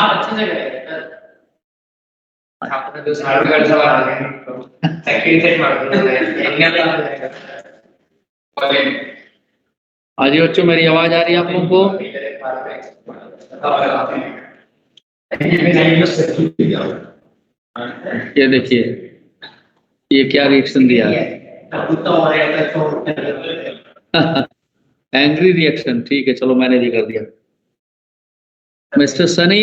आप अच्छी जगह है आपने तो साल का सवाल आ गया सेकंड सेट मार दिया हाँ जी बच्चों, मेरी आवाज आ रही है आप लोगों को? ये देखिए, ये क्या रिएक्शन दिया है। एंग्री रिएक्शन, ठीक है, चलो मैंने भी कर दिया। Mister Sunny,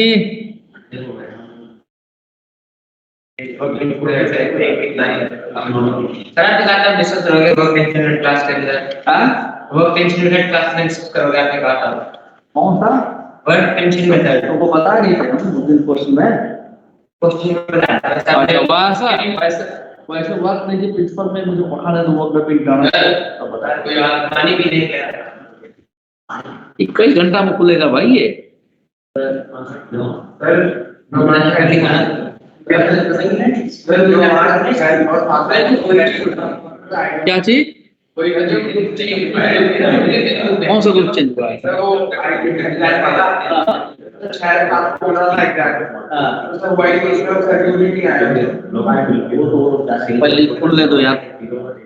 work tension method class में डिस्कस करोगे आपने कहा था। कौन सा वर्क टेंशन मेथड? तुमको पता नहीं था उस दिन क्वेश्चन में वैसे वर्क नहीं थी प्रिंसिपल में मुझे पढ़ाने तो वर्क पे गाना तो बता कोई पानी भी नहीं क्या कई घंटा में खुलेगा भाई ये। क्या चीज? कौन सा ग्रुप चेंज हुआ है? पहले खुलने दो यार,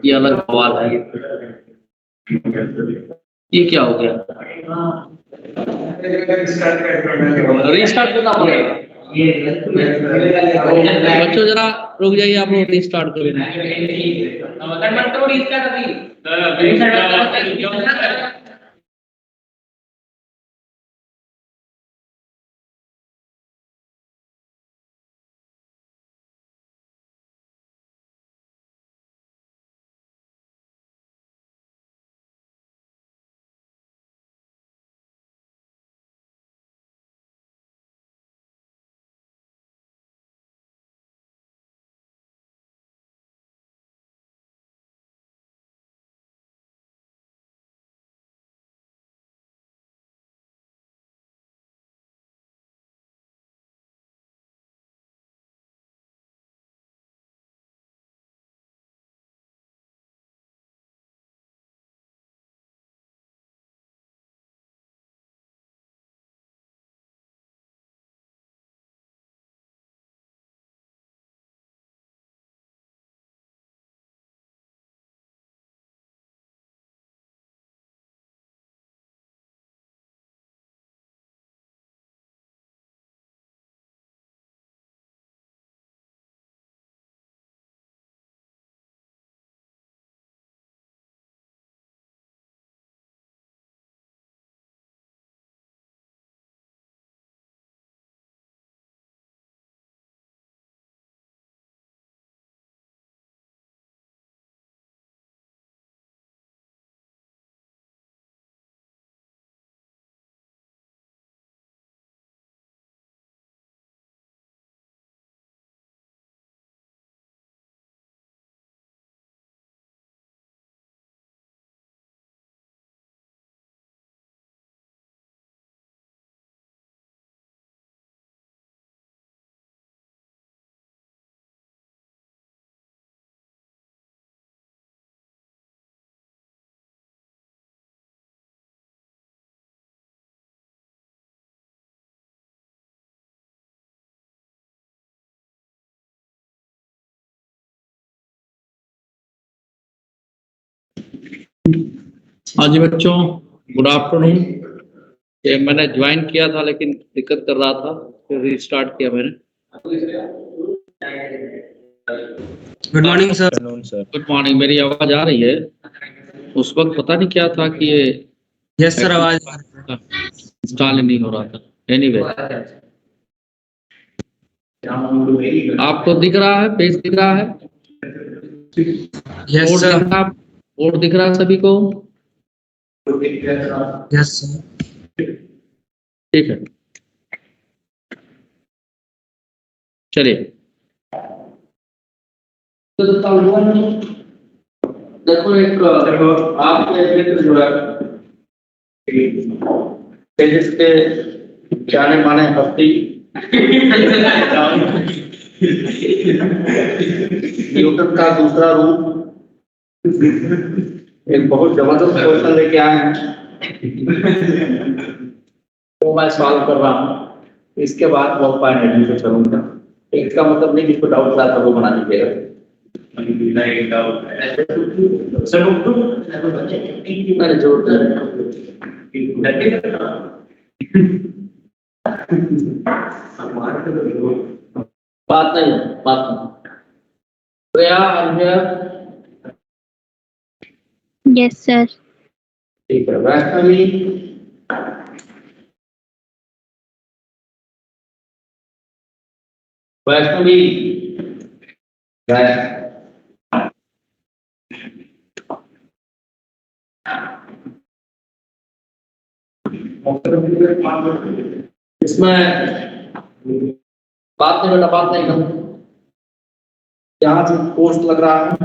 ये अलग सवाल है। ये क्या हो गया? रीस्टार्ट करना पड़ेगा। बच्चों जरा रुक जाइए, आप लोग रीस्टार्ट करें। हाँ जी बच्चों, गुड आफ्टरनून। ये मैंने ज्वाइन किया था लेकिन दिक्कत कर रहा था, फिर रीस्टार्ट किया मैंने। Good morning sir. Good morning. मेरी आवाज आ रही है? उस वक्त पता नहीं क्या था कि ये यस सर, आवाज इंस्टॉल नहीं हो रहा था। एनीवे, आपको दिख रहा है, पेज दिख रहा है? Yes sir. बोर्ड दिख रहा है सभी को? Yes sir. ठीक है, चलिए। देखो, एक आपके मित्र जो है पेजेस के जाने माने हस्ती न्यूटन का दूसरा रूप एक बहुत जबरदस्त क्वेश्चन लेके आए हैं, वो मैं सॉल्व कर रहा हूँ। इसके बाद वो फाइनली पे चलूंगा। इसका मतलब नहीं जिसको डाउट था तो वो बना दीजिएगा। मैंने जोड़ बात नहीं प्रिया Yes, sir. ठीक है वैष्णवी वैष्णवी इसमें बात नहीं कर यहाँ से पोस्ट लग रहा है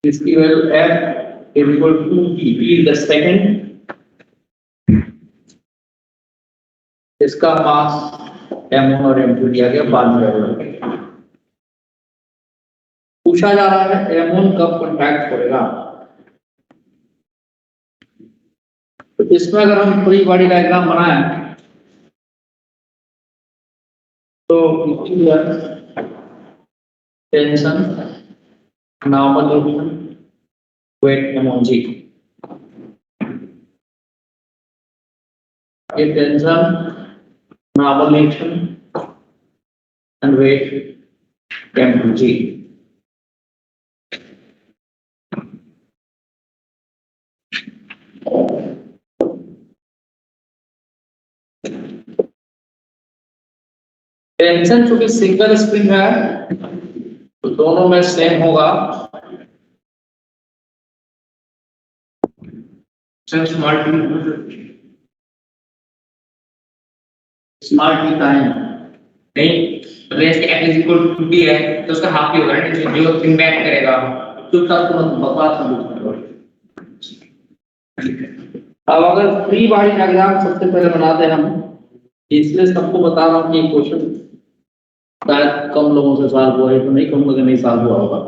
इसकी value f is equal to p the second, इसका मास m1 और m2 दिया गया बाद में। पूछा जा रहा है m1 कब कॉन्टैक्ट करेगा। तो इसमें अगर हम फ्री बॉडी डायग्राम बनाएं तो टेंशन नॉर्मल वेट m1g, ये tension normal action and weight m2g। Tension चूंकि सिंगल स्प्रिंग है तो दोनों में सेम होगा। स्मॉल टी टाइम नहीं रेस F is equal to T है तो उसका हाफ ही होगा ना जो इम्पैक्ट करेगा। चुपचाप बकवास मत करो। अब अगर फ्री बॉडी डायग्राम सबसे पहले बनाते हैं हम, इसलिए सबको बता रहा हूँ कि क्वेश्चन शायद कम लोगों से सॉल्व हुआ है तो नहीं कहूंगा कि नहीं सॉल्व हुआ होगा।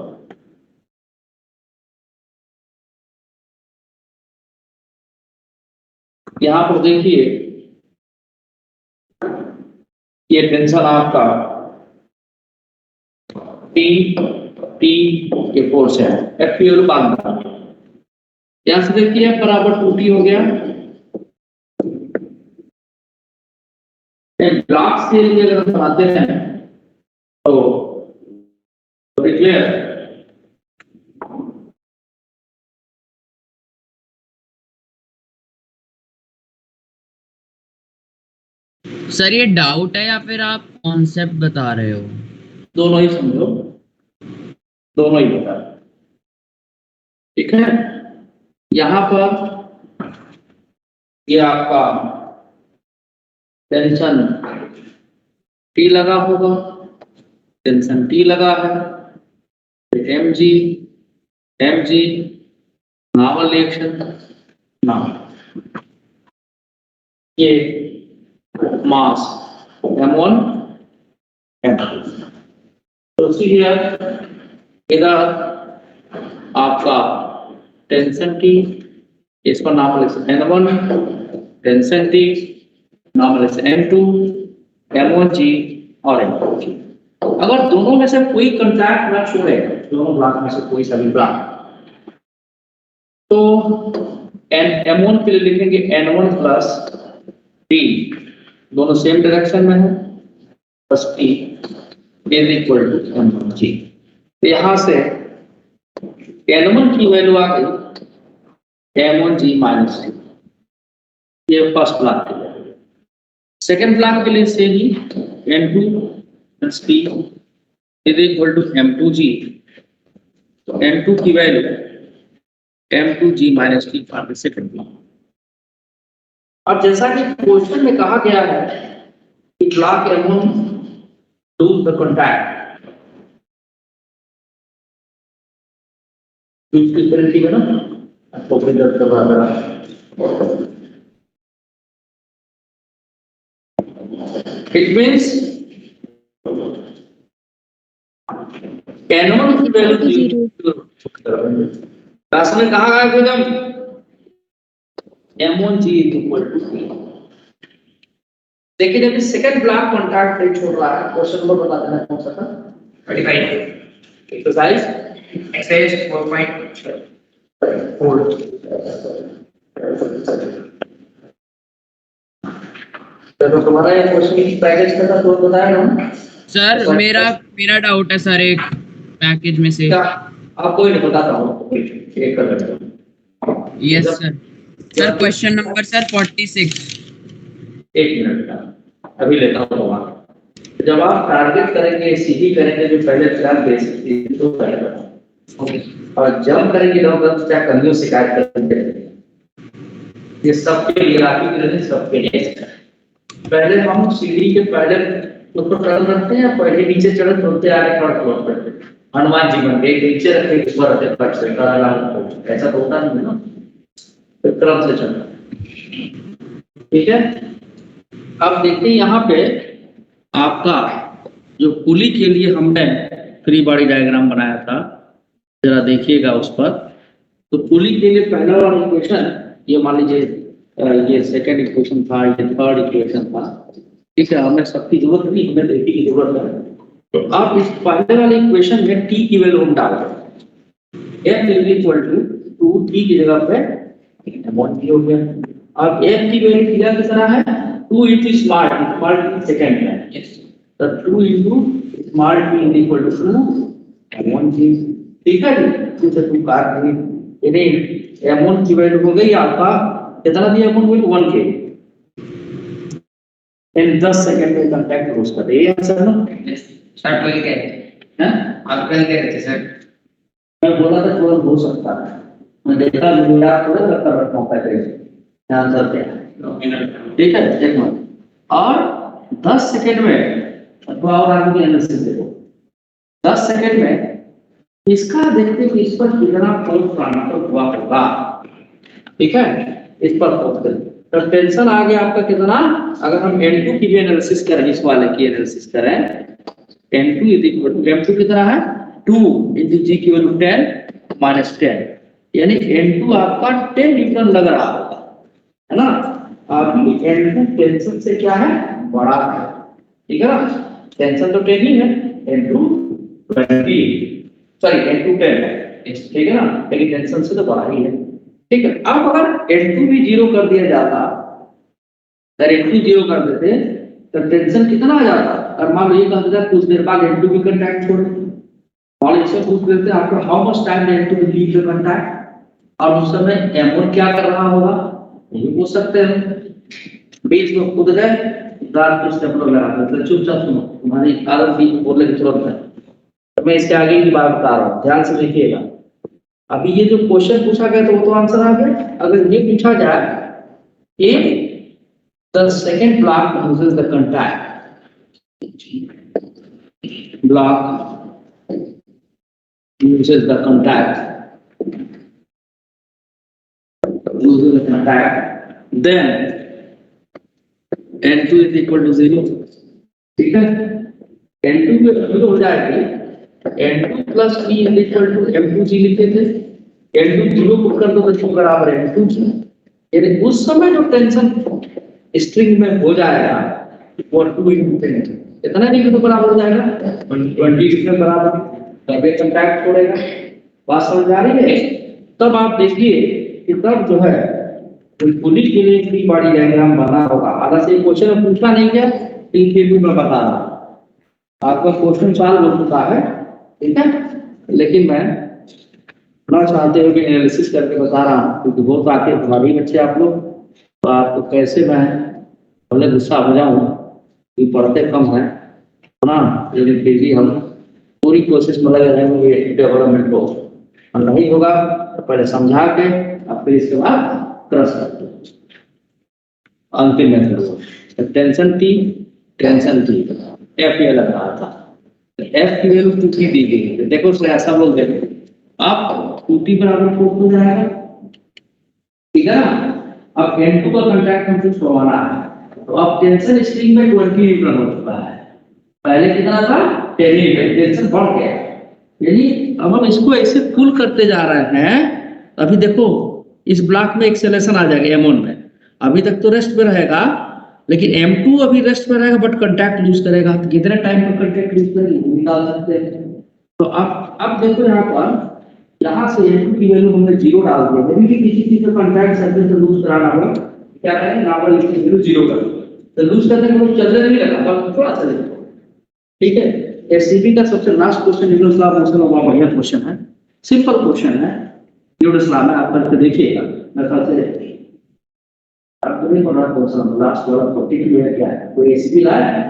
यहाँ पर देखिए ये टेंशन आपका टी के फोर्स है एफ पी और बांधा। यहाँ से देखिए बराबर 2t हो गया। ग्राफ के लिए अगर बनाते हैं तो क्लियर सर ये डाउट है या फिर आप कॉन्सेप्ट बता रहे हो? दोनों ही समझो, दोनों ही बता। ठीक है यहाँ पर ये आपका टेंशन टी लगा होगा, टेंशन टी लगा है, mg नॉर्मल रिएक्शन नॉर्मल, ये मास m1 m2। तो इधर आपका टेंशन टी, इसका normal n1, tension T normal m2, m1g और m2g। अगर दोनों में से कोई कंटैक्ट ना छोड़े, दोनों ब्लॉक में से कोई सा भी ब्लॉक, तो m1 के लिए लिखेंगे n1 प्लस t, दोनों सेम डायरेक्शन में है, plus t is equal to m1g। तो यहां से n1 की वैल्यू आ गई m1g माइनस t, ये फर्स्ट ब्लॉक के लिए। सेकेंड ब्लॉक के लिए से ही n2 plus t is equal to m2g। तो m2 की वैल्यू m2g minus t for the second block. अब जैसा कि क्वेश्चन में कहा गया है कि block m1 do the contact, इसकी गारंटी है ना तो फिर दर्द कर रहा है। इट मींस n1 की वैल्यू 0 क्लास में कहा गया एकदम m1g इज इक्वल टू 0। देखिए जब सेकंड ब्लॉक कॉन्टैक्ट पे छोड़ रहा है, क्वेश्चन नंबर बता देना कौन सा था? 25 एक्सरसाइज एक्सरसाइज 4.4 तो तुम्हारा ये क्वेश्चन की पैकेज का था तो बताया ना सर मेरा डाउट है सर एक पैकेज में से। क्या? आप कोई नहीं बताता हूँ, एक कर लेते हैं। Yes sir. Sir question number sir 46। एक मिनट का अभी लेता हूँ तुम्हारा। जब आप टारगेट करेंगे सीधी करेंगे जो पहले चार बेसिक तो करेगा, और जब करेंगे लोग क्या कमियों शिकायत करेंगे, ये सबके लिए आपके लिए सबके लिए। पहले हम सीढ़ी के पहले ऊपर चढ़ रखते हैं, पहले नीचे चढ़ होते आगे फ्रंट करते हैं। हनुमान जी बन के नीचे रखे ऊपर रखे फट से ऐसा तो होता नहीं है ना, तो क्रम से चलता। ठीक है, अब देखते हैं यहाँ पे आपका जो पुली के लिए हमने फ्री बॉडी डायग्राम बनाया था, जरा देखिएगा उस पर। तो पुली के लिए पहला वाला इक्वेशन ये मान लीजिए, ये सेकंड इक्वेशन था, ये थर्ड इक्वेशन था। ठीक है, हमें सबकी जरूरत नहीं, हमें देखने की जरूरत है। तो आप इस पहले वाले इक्वेशन में t की वैल्यू हम डाल दें, f इक्वल टू 2t की जगह पे 1t हो गया। अब f की वैल्यू किधर की तरह है 2 into स्मॉल सेकंड में, तो 2 into small t is equal to 2 1t। ठीक है जी, 2 से 2 काट देंगे, यानी m1 की वैल्यू हो गई आपका कितना दिया, m1 वैल्यू 1 के इन 10 सेकंड में कांटेक्ट रोज कर ये आंसर ना सर कोई क्या है आप कल क्या रहते सर? मैं बोला था तुरंत हो सकता है, मैं देखा मुझे आप थोड़ा करता रहता हूँ पैकेज आंसर क्या है। ठीक है, एक मिनट और 10 सेकंड में तो और आगे की एनालिसिस देखो। 10 सेकंड में इसका देखते हैं इस पर कितना फोर्स ट्रांसफर हुआ होगा। ठीक है, इस पर फोर्स करें तो टेंशन आ गया आपका कितना। अगर हम N2 की भी एनालिसिस करें, इस वाले की एनालिसिस करें, N2 is equal to M2 कितना है 2 into G की वैल्यू 10 minus 10, यानी N2 आपका 10 न्यूटन लग रहा होगा, है ना। आपकी N2 टेंशन से क्या है, बड़ा है। ठीक है ना, टेंशन तो 10 ही है, N2 20 सॉरी N2 10 है, ठीक है ना, लेकिन टेंशन से तो बड़ा ही है। ठीक है, अब अगर N2 भी 0 कर दिया जाता, अगर N2 0 कर देते तो टेंशन कितना आ जाता। और मान लो ये कहते हैं कुछ देर बाद N2 भी कांटेक्ट छोड़, और इससे पूछ लेते हैं after how much time N2 will leave the contact, और उस समय M1 क्या कर रहा होगा ये पूछ सकते हैं। बीच में कूद गए, दांत पे स्टेप लगा देते, चुपचाप सुनो, तुम्हारी आदत भी बोलने की जरूरत है। तो मैं इसके आगे की बात बता रहा हूँ, ध्यान से देखिएगा। अभी ये जो क्वेश्चन पूछा गया तो वो तो आंसर आ गया। अगर ये पूछा जाए कि the second block uses the contact, block uses the contact, then N2 is equal to 0। ठीक है, N2 के 0 हो जाएगी, N2 plus P is equal to M2G लिखते थे, N2 0 को कर दो तो बराबर N2G, यानी उस समय जो टेंशन स्ट्रिंग में हो जाएगा वो 2 into 10 कितना नहीं तो बराबर हो जाएगा 20 के बराबर, तब ये कांटेक्ट छोड़ेगा। बात समझ आ रही है। तब आप देखिए कि तब जो है पुलिस के लिए फ्री बॉडी डायग्राम बना होगा। अगर से क्वेश्चन पूछा नहीं गया लेकिन फिर भी मैं बता रहा हूं, आपका क्वेश्चन सॉल्व हो चुका है। ठीक है, लेकिन मैं ना चाहते हो कि एनालिसिस करके बता रहा हूँ, क्योंकि बहुत आके हमारे बच्चे आप लोग, तो आपको कैसे मैं भले गुस्सा हो जाऊँ कि पढ़ते कम है ना, लेकिन फिर भी हम पूरी कोशिश में लगे रहेंगे डेवलपमेंट को, और नहीं होगा तो पहले समझा के और फिर इसके बाद क्रॉस करते अंतिम में टेंशन थी एफ ये लग रहा था, एफ की वैल्यू 2t दी गई है। देखो ऐसा बोल देंगे आप 2t बराबर 4 हो जाएगा। ठीक है ना, अब N2 का कांटेक्ट हमको छोड़वाना है, तो अब टेंशन स्ट्रिंग में 20 न्यूटन हो चुका है, पहले कितना था 10 न्यूटन, टेंशन बढ़ गया। यानी अब हम इसको ऐसे पुल करते जा रहे हैं। अभी देखो इस ब्लॉक में एक्सेलरेशन आ जाएगा M1 में, अभी तक तो रेस्ट में रहेगा, लेकिन M2 अभी रेस्ट में रहेगा बट कंटैक्ट लूज करेगा, तो कितने टाइम पर कंटैक्ट लूज करेगा निकाल सकते हैं। तो अब देखो यहाँ पर, यहाँ से M2 की वैल्यू हमने 0 डाल दिया, यदि भी किसी चीज का कंटैक्ट सर्फेस से लूज कराना हो क्या करें, यहाँ पर इसकी वैल्यू 0 कर दो, तो लूज करने के बाद चलने नहीं लगा, बस थोड़ा सा देखो, ठीक है। एससीबी का सबसे लास्ट क्वेश्चन यूडोस्लाव में उसका बहुत बढ़िया क्वेश्चन है, सिंपल क्वेश्चन है यूडोस्लाव में, आप करके देखिएगा। मैं ख्याल से आपको नहीं पढ़ा क्वेश्चन लास्ट वाला 42 है क्या है, कोई एससीबी लाया है,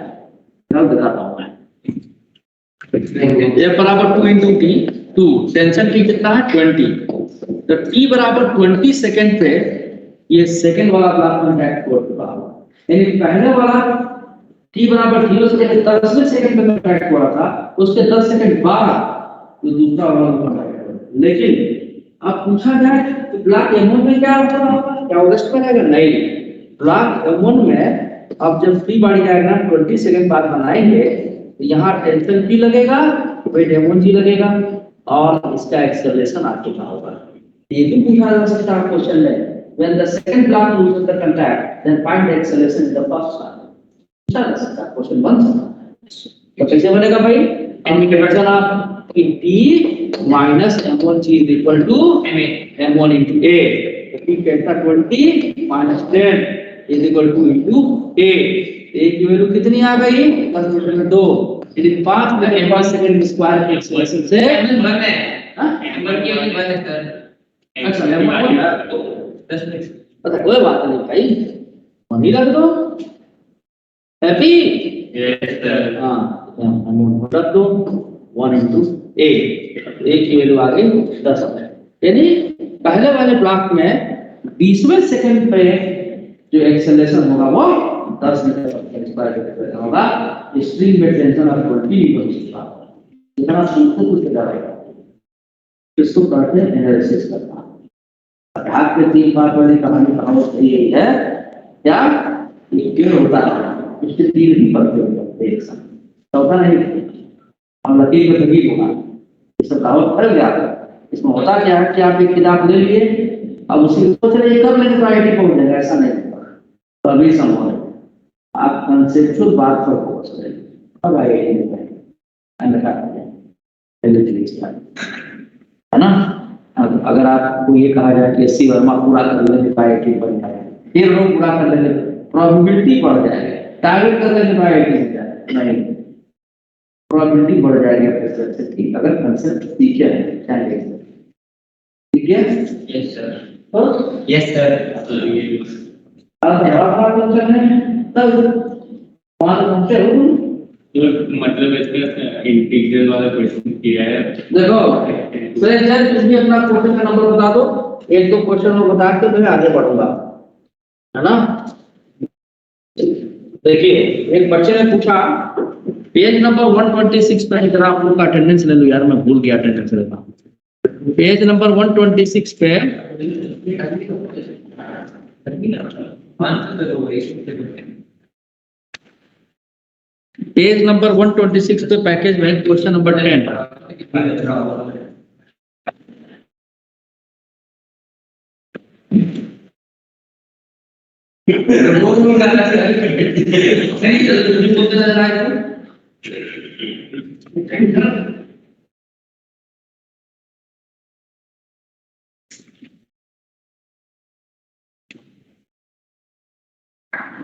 मैं बताता हूं मैं। ये बराबर 2 into t, 2 टेंशन t कितना है 20, तो t बराबर 20 सेकंड पे ये सेकंड वाला ब्लॉक कॉन्टैक्ट हो चुका है, यानी पहले वाला t बराबर 0 से 10वें सेकंड पे कॉन्टैक्ट हुआ था, उसके 10 सेकंड बाद तो दूसरा वाला कॉन्टैक्ट हुआ। लेकिन अब पूछा जाए तो ब्लॉक M1 में क्या होता होगा, क्या वेस्ट में रहेगा, नहीं, ब्लॉक M1 में अब जब फ्री बॉडी डायग्राम 20 सेकंड बाद बनाएंगे तो यहाँ टेंशन P लगेगा, वेट M1G लगेगा और इसका एक्सेलरेशन आ चुका होगा। ये भी पूछा जा सकता है क्वेश्चन में, when the second block loses the contact then find the acceleration in the first one, पूछा जा सकता है, क्वेश्चन बन सकता है। तो कैसे बनेगा भाई, integration of T minus M1G is equal to M1 into A, T delta 20 minus 10 is equal to into A, A की वैल्यू कितनी आ गई 10 मीटर में 2, यदि 5 में m1 सेकंड स्क्वायर के एक्सेलरेशन से M1 है, M1 की वैल्यू 1 है सर। अच्छा M1 है तो 10 में, अच्छा कोई बात नहीं भाई, वही रख दो, हैप्पी, यस सर। हां M1 रख दो 1 into A, A की वैल्यू आ गई 10 है, यानी पहले वाले ब्लॉक में 20वें सेकंड पे जो एक्सेलरेशन होगा वो 10 मीटर स्क्वायर होगा, स्ट्रिंग में टेंशन ऑफ 20 न्यूटन होगा। इतना सिंपल कुछ ज्यादा है, इसको कहते हैं एनालिसिस करना। अर्थात के 3 बार वाली कहानी कहावत सही है क्या, क्यों होता है उसके 3 ही पढ़ते होते एक साथ, चौथा नहीं, और लकीर में तभी होगा, ये सब कहावत फर्क जाता है। इसमें होता क्या है कि आप एक किताब ले लिए, अब उसी सोच रहे कर लेंगे तो आईटी पहुंच जाएगा, ऐसा नहीं तो अभी संभव है, आप कंसेप्चुअल बात पर फोकस करें, अब आईआईटी में है ना। अगर आपको ये कहा जाए कि एससी वर्मा पूरा कर लेंगे तो आईआईटी बन जाएगा, फिर लोग पूरा कर लेंगे प्रोबेबिलिटी बढ़ जाएगी, टारगेट कर लेंगे तो आईआईटी बन जाएगा, नहीं प्रोबेबिलिटी बढ़ जाएगी आपके से, ठीक, अगर कंसेप्ट सीखे हैं चाहिए, ठीक है। Yes sir, yes sir. अब जवाब क्वेश्चन है तब वहां पहुंचे हो, मतलब इसका इंटीग्रल वाला क्वेश्चन किया है। देखो सर कुछ भी अपना क्वेश्चन का नंबर बता दो, एक दो क्वेश्चन को बता के मैं आगे बढ़ूंगा, है ना। देखिए एक बच्चे ने पूछा पेज नंबर 126 पे, जरा आप लोग का अटेंडेंस ले लो यार, मैं भूल गया अटेंडेंस लेना, पेज नंबर 126 पे, पेज नंबर 126 पे पैकेज में question number 10,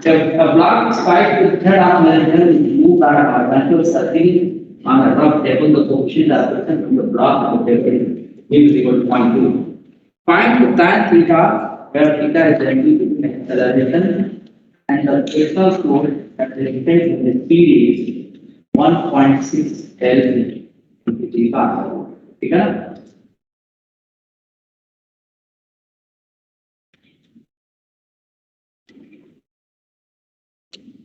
a block spike with third arm measure move out of our circle on a rough table, the coefficient of friction from the block of the table is equal to 0.2. Find tan theta, where theta is the angle of acceleration, and the total force at the effect of the speed is 1.6 L into G bar. ठीक है ना?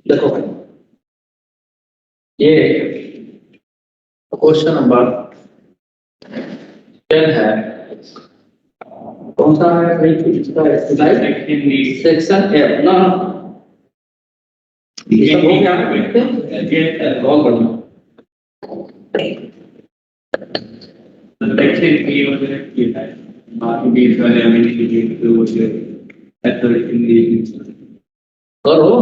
देखो भाई ये question number 10 है, कौन सा है सेक्शन एफ ना, ये सब हो गया, बहुत बढ़िया। सेक्शन ए और किया है, बाकी बीच वाले हमें नहीं किए तो वो जो एथलेटिक करो।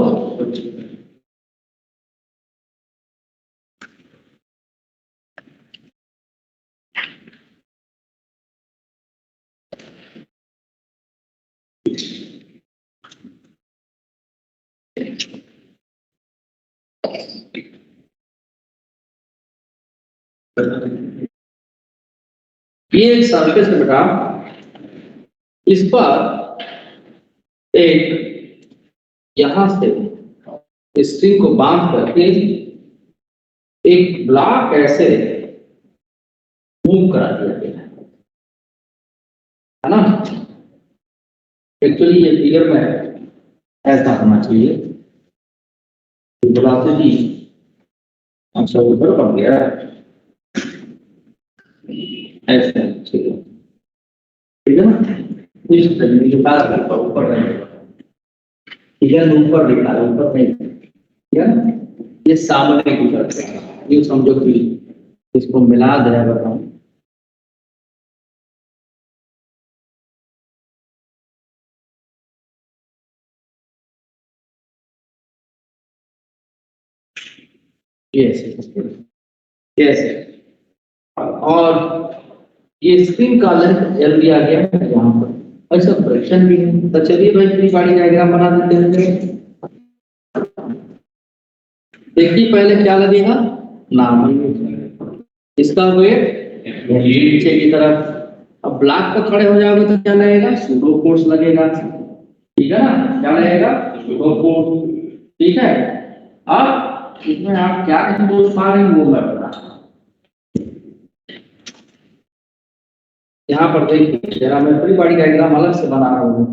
ये एक सरफेस है बेटा, इस पर एक यहां से स्ट्रिंग को बांध करके एक ब्लॉक ऐसे मूव करा दिया गया है ना। एक्चुअली ये फिगर में ऐसा होना चाहिए, वेलोसिटी अच्छा ऊपर पड़ गया ऐसे, ठीक है ना। इस तरीके के पास ऊपर नहीं, इधर ऊपर दिखा रहा, ऊपर नहीं, ठीक है ना। ये सामने की तरफ है, ये समझो कि इसको मिला दे बताऊं। यस और ये स्क्रीन का लेंथ एल दिया गया है यहाँ पर, ऐसा फ्रैक्शन भी है। तो चलिए भाई फ्री बॉडी डायग्राम बना देते हैं। देखिए पहले क्या लगेगा, नाम इसका वेट नीचे की तरफ। अब ब्लॉक पर खड़े हो जाओगे तो क्या लगेगा, सूडो फोर्स लगेगा, ठीक है ना। क्या लगेगा, सूडो फोर्स, ठीक है। अब इसमें आप क्या कंट्रोल पा रहे हैं वो मैं बता। यहाँ पर देखिए जरा मैं फ्री बॉडी डायग्राम अलग से बना रहा हूँ।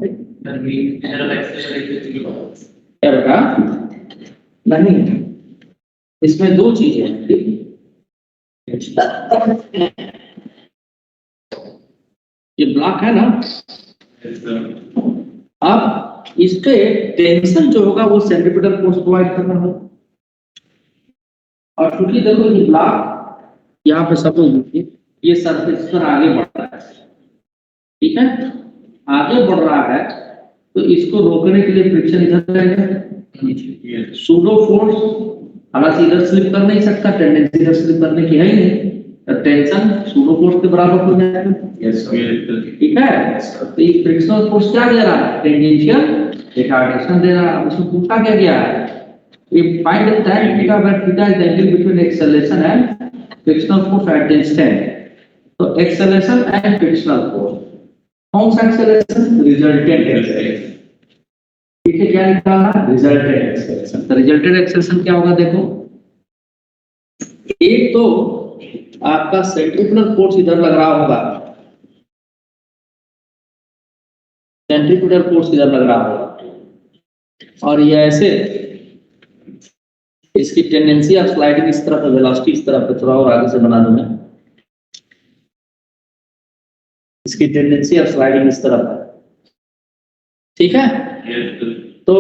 क्या बेटा, नहीं इसमें दो चीजें हैं, ये ब्लॉक है ना। अब इसके टेंशन जो होगा वो सेंट्रीपिटल फोर्स प्रोवाइड करना होगा। और चूंकि देखो ये ब्लॉक यहाँ पे सपोज ये सरफेस पर आगे बढ़ रहा है, ठीक है, आगे बढ़ रहा है, तो इसको रोकने के लिए फ्रिक्शन इधर रहेगा, सूडो फोर्स। हालांकि इधर स्लिप कर नहीं सकता, टेंडेंसी इधर स्लिप करने की है ही नहीं, तो टेंशन सूडो फोर्स के बराबर हो जाएगा, ठीक है। तो ये फ्रिक्शनल फोर्स क्या दे रहा है, टेंजेंशियल रिटार्डेशन दे रहा है। अब इसमें पूछा क्या गया है, we find the tan theta where theta is the angle between acceleration and frictional force at the instant. So acceleration and frictional force, कौन सा acceleration, resultant acceleration, ठीक है। क्या निकालना, resultant acceleration। तो resultant acceleration क्या होगा, देखो एक तो आपका सेंट्रीपिटल फोर्स इधर लग रहा होगा, सेंट्रीपिटल फोर्स इधर लग रहा होगा, और ये ऐसे इसकी टेंडेंसी ऑफ स्लाइडिंग इस तरफ है, वेलोसिटी इस तरफ है। थोड़ा और आगे से बना दूं मैं, इसकी टेंडेंसी ऑफ स्लाइडिंग इस तरफ है, ठीक है। तो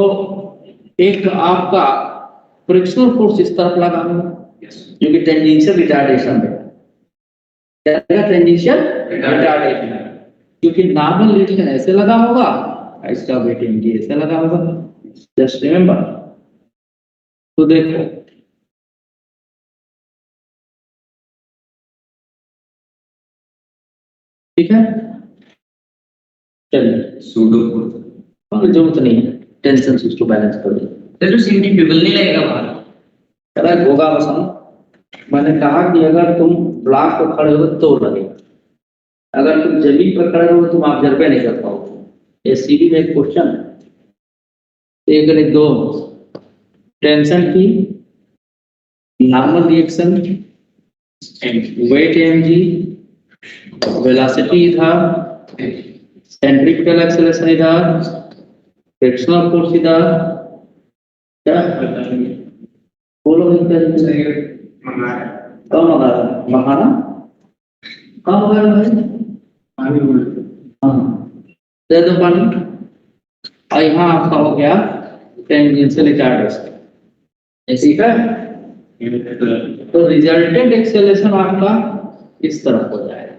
एक आपका फ्रिक्शनल फोर्स इस तरफ लगा होगा, जो कि टेंजेंशियल रिटार्डेशन है। क्या है टेंजेंशियल रिटार्डेशन, क्योंकि नॉर्मल रिलेशन ऐसे लगा होगा, इसका वेटिंग ऐसे लगा होगा, जस्ट रिमेंबर। तो देखो ठीक है, चलिए सूडो फोर्स जरूरत नहीं है, टेंशन उसको बैलेंस कर दे। तो सेंट्रीफ्यूगल नहीं लगेगा बाहर, करेक्ट होगा। बस मैंने कहा कि अगर तुम ब्लॉक पर खड़े हो तो लगेगा, अगर तुम जमीन पर खड़े हो तुम ऑब्जर्व नहीं कर पाओगे। ये सीधी में एक क्वेश्चन है, एक ने दो टेंशन की, normal reaction, weight mg, velocity इधर, सेंट्रीपिटल एक्सेलरेशन इधर, फ्रिक्शनल फोर्स इधर, क्या बोलो कम होगा, बहाना कम होगा भाई, हाँ दे दो पानी। और यहाँ आपका हो गया टेंजेंशियल रिटार्डेशन, ठीक है। तो रिजल्टेंट एक्सेलरेशन आपका इस तरफ हो जाएगा,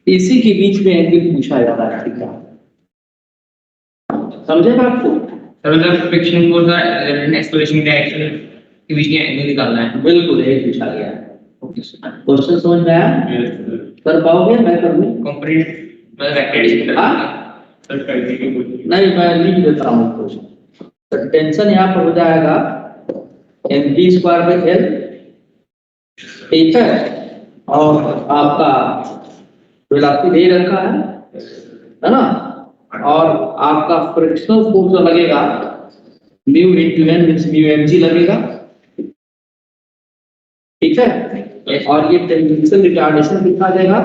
इसी के बीच में एंगल पूछा जा रहा है, ठीक है, समझे बात को। सर मतलब फ्रिक्शन फोर्स का रिजल्टेंट एक्सेलरेशन डायरेक्शन के बीच में एंगल निकालना है। बिल्कुल यही पूछा गया है। क्वेश्चन समझ में आया? कर पाओगे? मैं कर लूं? कंपोनेंट मतलब वेक्टर हाँ? सर करने की कोशिश नहीं, मैं लिख देता हूँ क्वेश्चन। तो टेंशन यहाँ पर हो जाएगा mv²/L, ठीक है, और आपका वेलोसिटी दे रखा है ना, और आपका फ्रिक्शनल फोर्स जो लगेगा mu into N means mu mg लगेगा, ठीक है, और ये टेंजेंशियल रिटार्डेशन कितना देगा,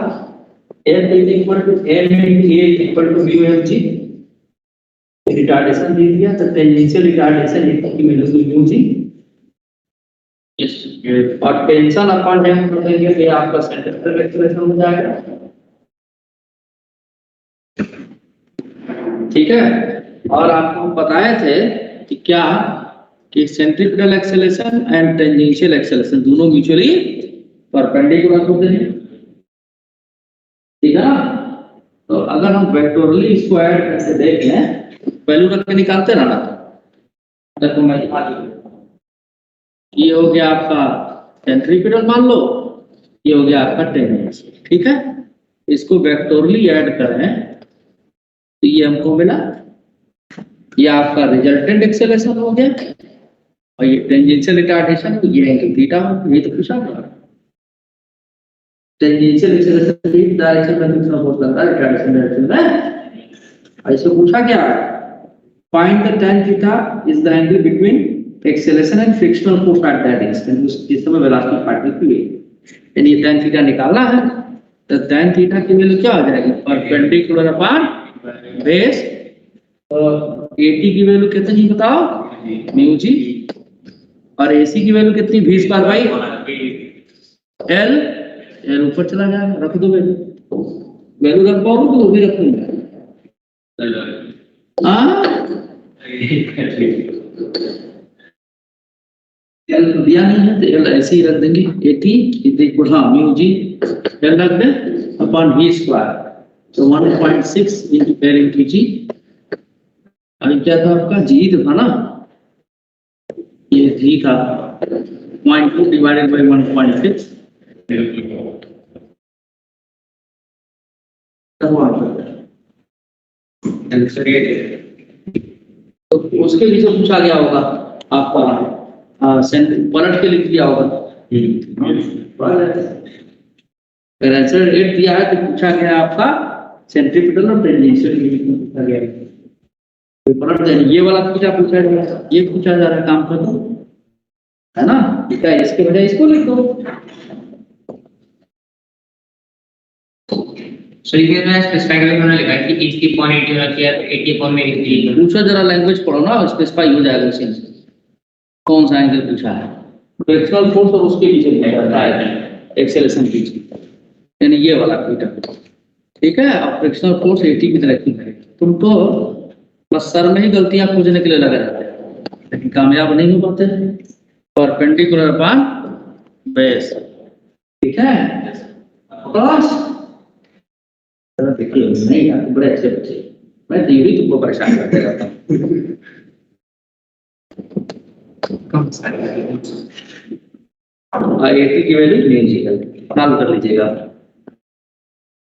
F is equal to m into a equal to mu mg। Retardation दे दिया तो टेंजेंशियल रिटार्डेशन की वैल्यू म्यू g, और टेंशन अपॉन m कर देंगे तो ये आपका सेंट्रिफ्यूगल एक्सेलरेशन हो जाएगा, ठीक है। और आपको बताए थे कि क्या कि centrifugal acceleration and tangential acceleration दोनों म्यूचुअली परपेंडिकुलर होते हैं, ठीक है ना। तो अगर हम वेक्टोरली इसको ऐड करके देखें, वैल्यू रख के निकालते ना, देखो मैं ये हो गया आपका सेंट्रिफ्यूगल मान लो, ये हो गया आपका टेंजेंशियल, ठीक है। इसको वेक्टोरली ऐड करें तो ये हमको मिला, ये आपका रिजल्टेंट एक्सेलरेशन हो गया, और ये टेंजेंशियल रिटार्डेशन ये एंगल थीटा, ये तो पूछा था। टेंजेंशियल एक्सेलरेशन की डायरेक्शन में कितना फोर्स लगता है, रिटार्डेशन डायरेक्शन में, ऐसे पूछा क्या, find the tan theta is the angle between acceleration and frictional force at that instant, उस समय वेलोसिटी पार्टिकल की, यानी ये tan थीटा निकालना है, तो tan थीटा की वैल्यू क्या हो जाएगी, परपेंडिकुलर अपॉन बेस, और AT की वैल्यू कितनी बताओ, म्यू जी, और AC की वैल्यू कितनी, v²/L, L ऊपर चला जाएगा, रख दो वैल्यू रख पाओगे तो वो भी रखूंगा, हाँ L तो दिया नहीं है तो L ऐसे ही रख देंगे, AT इक्वल हाँ म्यू जी L रख दे अपॉन v², तो 1.6 into L into G, अभी क्या था आपका G तो था ना, ये G था 0.2 डिवाइडेड बाय 1.6, तो उसके लिए जो पूछा गया होगा आपका पलट के लिख दिया होगा, अगर आंसर 8 दिया है तो पूछा गया आपका सेंट्रीपिटल और टेंजेंशियल पूछा गया है, तो पलट देंगे, ये वाला थीटा पूछा जा रहा है, ये पूछा जा रहा है, काम कर दो, है ना, क्या इसके बजाय इसको लिख दो। सो ये मैं स्पेसिफाई करके मैंने लिखा है कि h की अपॉन 80 होना चाहिए, 80 अपॉन में 80 पूछो जरा लैंग्वेज पढ़ो ना, स्पेसिफाई हो जाएगा उसी से, कौन सा एंगल पूछा है, फ्रिक्शनल फोर्स और उसके पीछे लिखा जाता है एक्सेलरेशन पीछे, यानी ये वाला थीटा, ठीक है, और फ्रिक्शनल फोर्स 80 की तरह की है। तुम तो बस सर में ही गलतियां खोजने के लिए लगे रहते हैं, लेकिन कामयाब नहीं हो पाते, परपेंडिकुलर अपॉन बेस, ठीक है, बस देखिए नहीं यार, बड़े अच्छे बच्चे, मैं तो यही तुमको परेशान करते रहता हूँ। AT की वैल्यू ले लीजिएगा, सॉल्व कर लीजिएगा,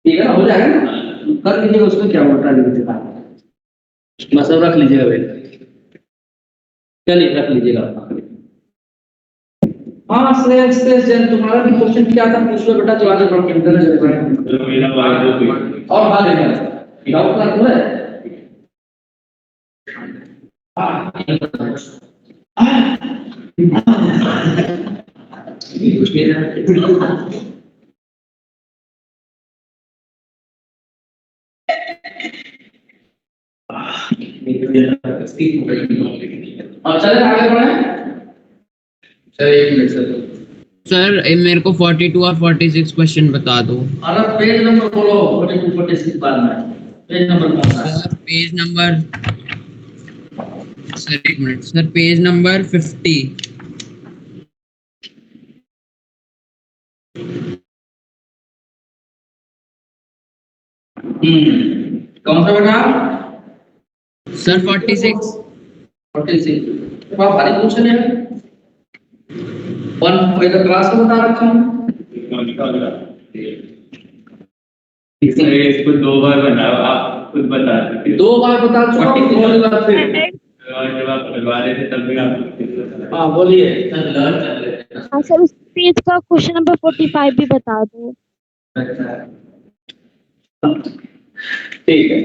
ठीक है ना, हो जाएगा ना, कर लीजिएगा, उसमें क्या होता है लिख देना, बस अब रख लीजिएगा वैल्यू, चलिए रख लीजिएगा। हाँ श्रेयस तुम्हारा भी क्वेश्चन क्या था, पूछ लो बेटा, जो आगे बढ़ के और बात है डाउट क्लास हुआ है, चले आगे बढ़े सर, एक मिनट सर मेरे को 42 और 46 क्वेश्चन बता दो। अरे पेज नंबर बोलो, 42 46 के बाद में पेज नंबर कौन सा है? पेज नंबर, सर एक मिनट सर, पेज नंबर 50। कौन सा बेटा? सर 46। 46 आप भारी पूछ रहे हैं। वन पहले क्लास में बता रखा हूँ। इसको 2 बार बनाओ, आप खुद बता सकते 2 बार बता चुका हूँ, बोलिए बात फिर। और जब आप करवा रहे थे तब भी आप हाँ बोलिए। हाँ सर, उस पेज का क्वेश्चन नंबर 45 भी बता दो। ठीक है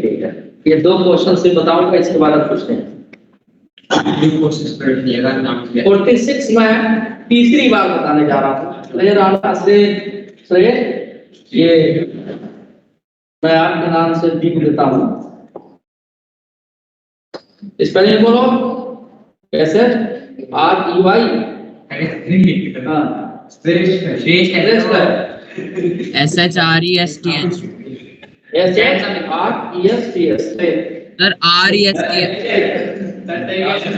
ये 2 क्वेश्चन से बताऊंगा, इसके बाद आप पूछते हैं। कोशिश कर लीजिएगा नाम से 46 में तीसरी बार बताने जा रहा हूँ। ये मैं आपके नाम से लिख देता हूँ। स्पेलिंग बोलो कैसे? REY। हाँ श्रेष्ठ श्रेष्ठ है। SHRESTH SHRESTH। Sir sir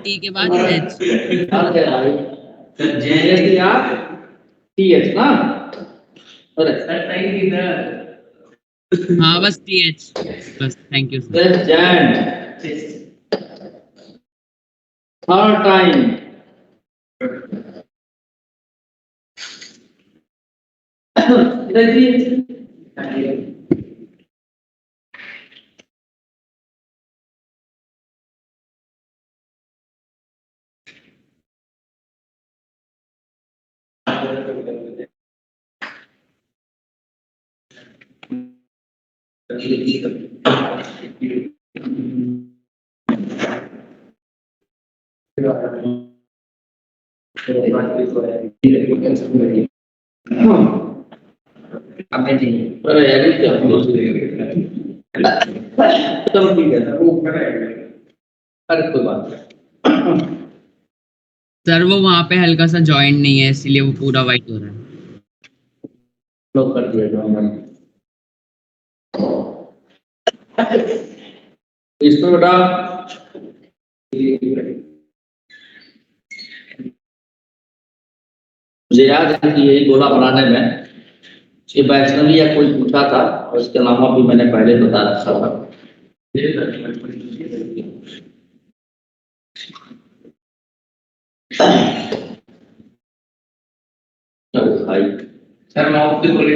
T के बाद एच। TH ना? अरे हाँ बस TH बस। Thank you sir. Third time अबे जी अरे यार क्या चलो ठीक है। अरे कोई बात नहीं। सर वो वहाँ पे हल्का सा जॉइंट नहीं है इसलिए वो पूरा वाइट हो रहा है। लोग कर दिया जो हमने इसमें बेटा मुझे याद है कि यही गोला बनाने में ये वैष्णवी या कोई पूछा था और इसके अलावा भी मैंने पहले बता रखा था। भाई सर माउस से बोले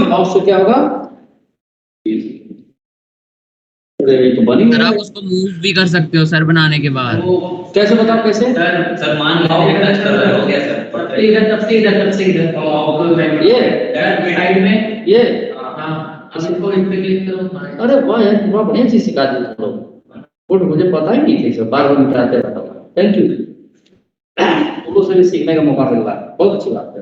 माउस से क्या होगा? अरे ये तो बनी सर आप उसको मूव भी कर सकते हो सर बनाने के बाद। कैसे बताओ कैसे? सर मान लो हो गया सर इधर तब से इधर ये साइड में ये हाँ इसको इस पे क्लिक करो। अरे वाह यार बड़ा बढ़िया चीज सिखा दी तुम लोग। गुड, मुझे पता ही नहीं थी सब बार बार बताते रहता हूँ। थैंक यू, तुम लोग से भी सीखने का मौका मिल रहा है, बहुत अच्छी बात है।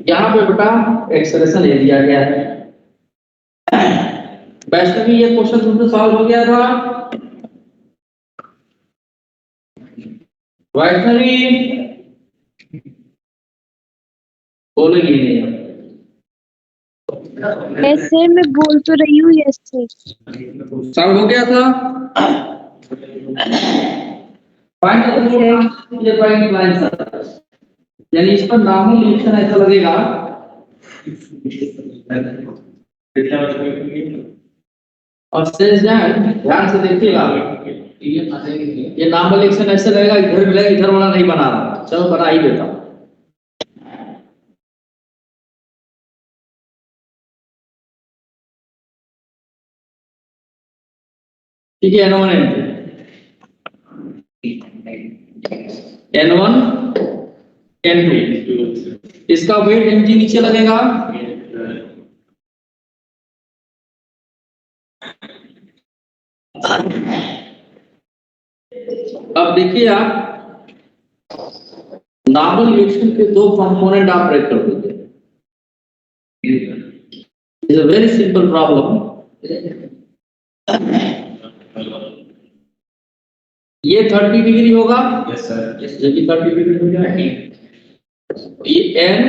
यहाँ पे बेटा एक्सप्रेशन ले दिया गया है। वैष्णवी ये क्वेश्चन तुमसे सॉल्व हो गया था। वैष्णवी बोलेगी नहीं अब। ऐसे मैं बोल तो रही हूँ यस सर। सॉल्व हो गया था। यानी इस पर नामो निरीक्षण ऐसा लगेगा और शेष ध्यान से देखिएगा। ये नाम निरीक्षण ऐसे लगेगा इधर मिलेगा, इधर वाला नहीं बना रहा। चलो बना ही देता हूं। ठीक है N1 N2 इसका वेट mg नीचे लगेगा। अब देखिए आप नार्मल रिएक्शन के 2 कंपोनेंट आप ब्रेक कर देते हैं। It's a very simple problem. ये 30 डिग्री होगा। यस सर ये भी 30 डिग्री हो जाएगा। ये n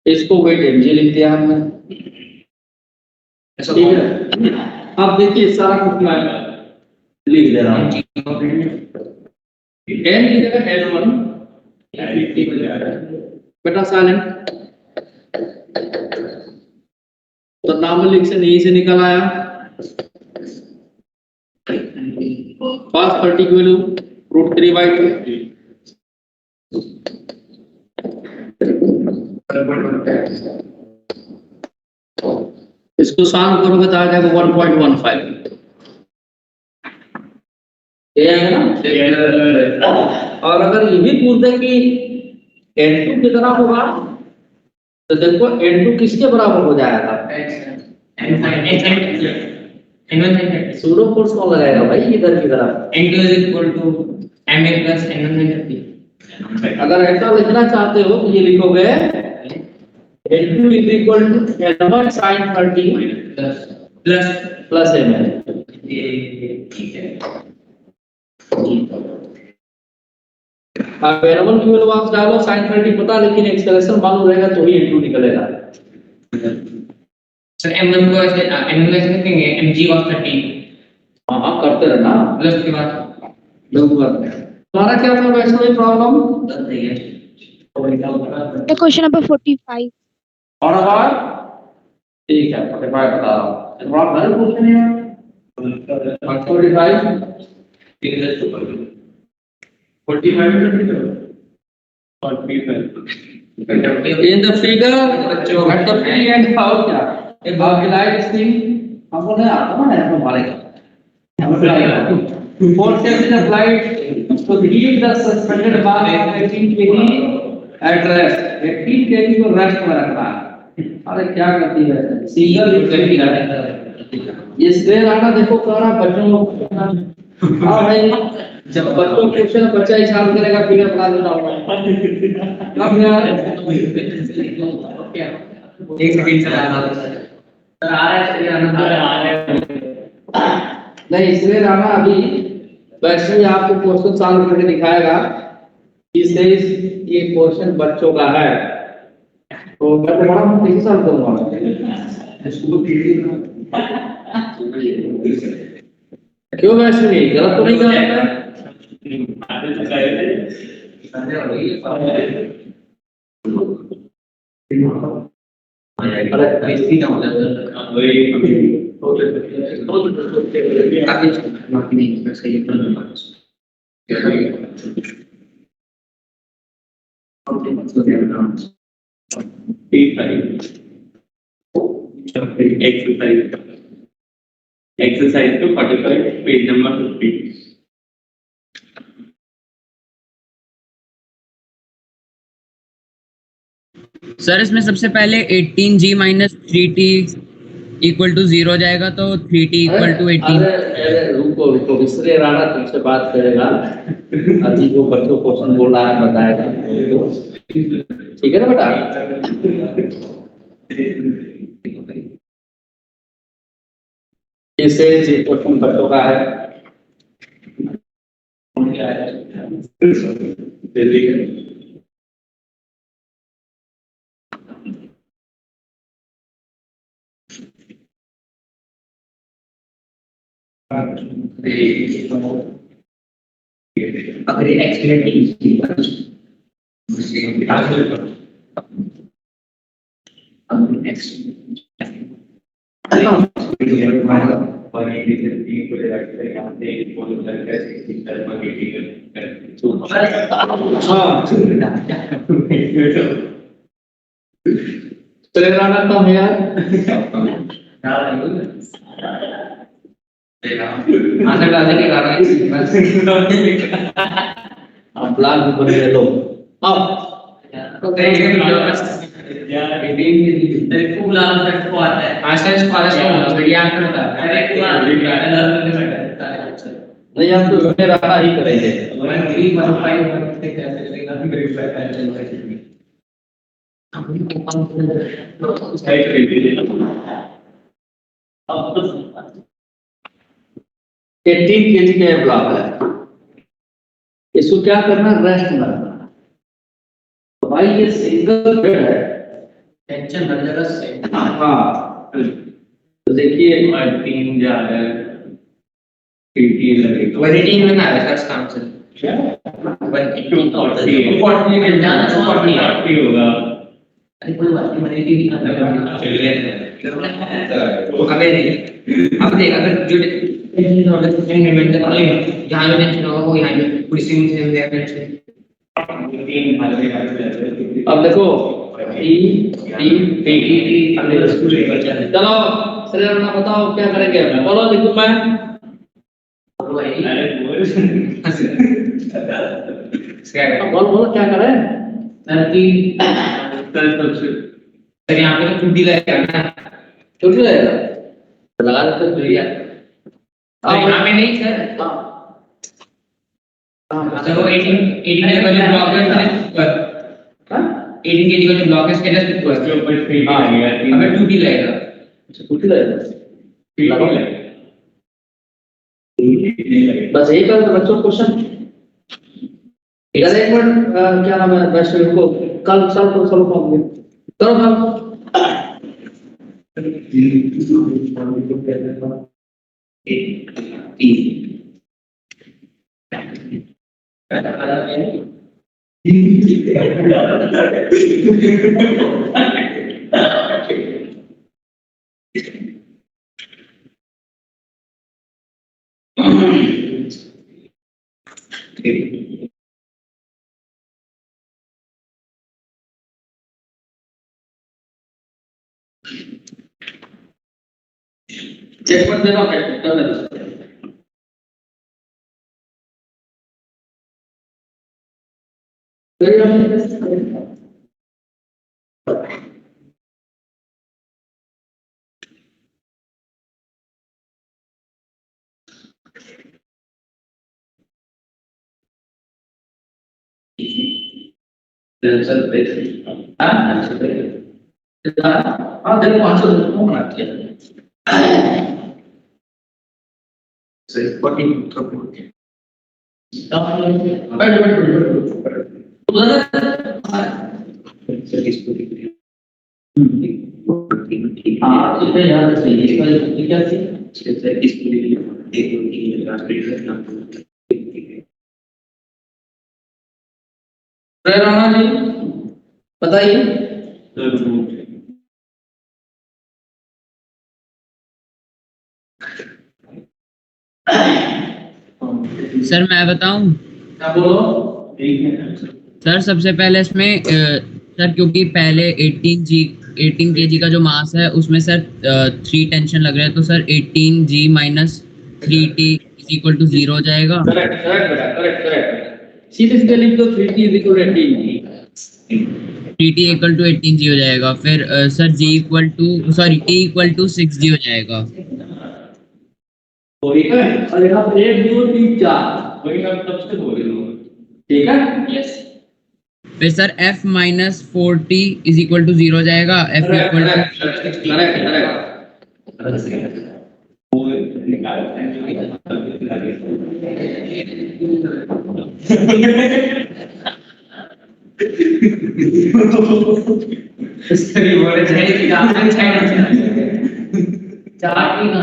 इसको वेट mg लिख दिया हमने। ठीक है, अब देखिए सारा कुछ मैं लिख दे रहा हूँ। n की जगह n1 बेटा साइलेंट, तो नॉर्मल इक्वेशन यहीं से निकल आया। cos 30 की वैल्यू √3/2। इसको सॉल्व करोगे तो आ जाएगा 1.15। ये आएगा ना। और अगर ये भी पूछ दे कि n2 कितना होगा, तो देखो n2 किसके बराबर हो जाएगा? सूडो फोर्स कौन लगाएगा भाई इधर की तरफ? अगर ऐसा लिखना चाहते हो तो ये लिखोगे n2 is equal to n1 sin 30 plus mn। अब n1 की वैल्यू आप डालो, sin 30 पता, लेकिन एक्सप्रेशन मालूम रहेगा तो ही n2 निकलेगा। सर m1 को ऐसे लिखेंगे mg cos 30 हाँ करते रहना प्लस के बाद तुम्हारा क्या था वैसे प्रॉब्लम? The question number 45. और अब ठीक है 45 बता रहा हूँ, जवाब नहीं पूछने हैं। 45 in the figure at the P and out क्या above the light thing हमको नहीं आता ना, ऐसा मारेगा force is applied to heat the suspended bar at 18 kg at rest। 18 kg को रेस्ट में रखना है। अरे क्या करती है सिंगल ये स्क्वेयर आना देखो कह रहा बच्चों को। हाँ भाई जब बच्चों क्वेश्चन बच्चा ही सॉल्व करेगा फिगर बना देना होगा। कब यार एक सेकंड से आना सर आ रहा है नहीं इसलिए रामा अभी वैसे ही आपको क्वेश्चन सॉल्व करके दिखाएगा। इससे ये क्वेश्चन बच्चों का है तो मैं तो बड़ा कैसे सॉल्व करूंगा? क्यों वैसे नहीं गलत तो नहीं कर रहा? Exercise to 45 page number 50। Sir इसमें सबसे पहले 18g minus 3t equal to 0 जाएगा, तो 3t equal to 18। अरे रुको रुको, इसलिए राणा तुमसे बात करेगा अभी जो बच्चों क्वेश्चन बोल रहा है बताएगा, ठीक है ना बेटा? इसे क्वेश्चन बच्चों का है। अगर ये चले राणा कम है यार। आंसर डालने के कारण अब प्लान भी बने लो। अब नहीं हम तो रहा ही करेंगे। एटीन केजी का ब्लॉक है, इसको क्या करना? रेस्ट में रखना। तो भाई ये सिंगल बेड है, टेंशन हर जगह से। हाँ तो देखिए 18 जा रहा है 80 लगेगा 118 में ना आ रहा है इसका आंसर। 118 40 मिल जाना 40 होगा अरे कोई बात नहीं, 118 भी ना हमें नहीं। अब देख, अगर जो यहाँ पे टेंशन होगा वो यहाँ पे पूरी स्विंग से हो जाएगा टेंशन। अब देखो चलो श्रेया अपना बताओ क्या करेंगे, बोलो लिखूं मैं। अरे बोलो बोलो क्या करें। सर यहाँ पे तो टूटी लगेगा ना, छुट्टी लगेगा लगा देते हैं भैया। तो यहाँ पे नहीं सर। तो वो 18 का जो ब्लॉक है उसके 18 के जो ब्लॉक है उसके जस्ट ऊपर उसके ऊपर 3 लगेगा अगर टूटी लगेगा छुट्टी लगेगा 3 लगेगा बस यही कर दो बच्चों क्वेश्चन। इधर एक मिनट क्या नाम है वैसे को कल सॉल्व करो करो। चेक मत देना करने दो। राणा जी बताइए। सर मैं बताऊं। क्या बोलो। सर सबसे पहले इसमें सर क्योंकि पहले 18 kg का जो मास है उसमें सर 3 टेंशन लग रहे हैं, तो सर 18g माइनस 3t इज इक्वल टू 0 हो जाएगा। करेक्ट करेक्ट बेटा करेक्ट। सीधे सीधे लिख दो 3t is equal to 18g। 3t equal to 18g हो जाएगा। फिर sir g equal to t equal to 6g हो जाएगा। ठीक है और यहाँ पे 1 2 3 4 वही मैं तब से बोल रहा हूँ ठीक है। यस फिर sir f minus 4t is equal to 0 हो जाएगा। f equal to correct. वो निकालते इसके बोले चाहिए कि आप चार की ना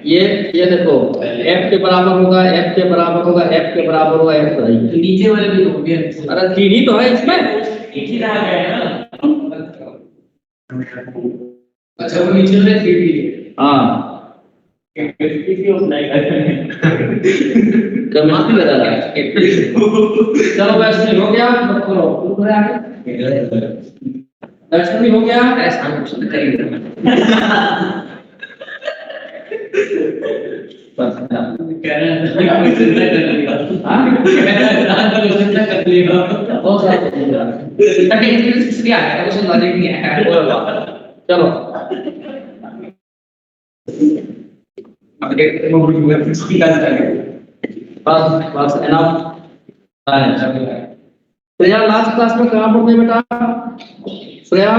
ये देखो f के बराबर होगा f के बराबर होगा f के बराबर होगा f बताइए। नीचे वाले भी होंगे। अरे 3 ही तो है इसमें। एक ही रहा गया है ना। अच्छा वो नीचे वाले 3D है। हाँ कमाल ही लगा रहा है। चलो वैसे हो गया मत करो तुम करे आगे। वैसे भी हो गया ऐसा कुछ नहीं करेंगे। बस कह रहे हैं कोई चिंता कर लिया। हाँ कह रहे हैं कोई चिंता कर लिया। बहुत सारा अरे इसलिए आ गया कुछ लॉजिक नहीं है। चलो अब देखते हैं वो की का चलेगा। बस बस एनफ। श्रेया लास्ट क्लास में कहाँ पढ़ते बेटा Shreya.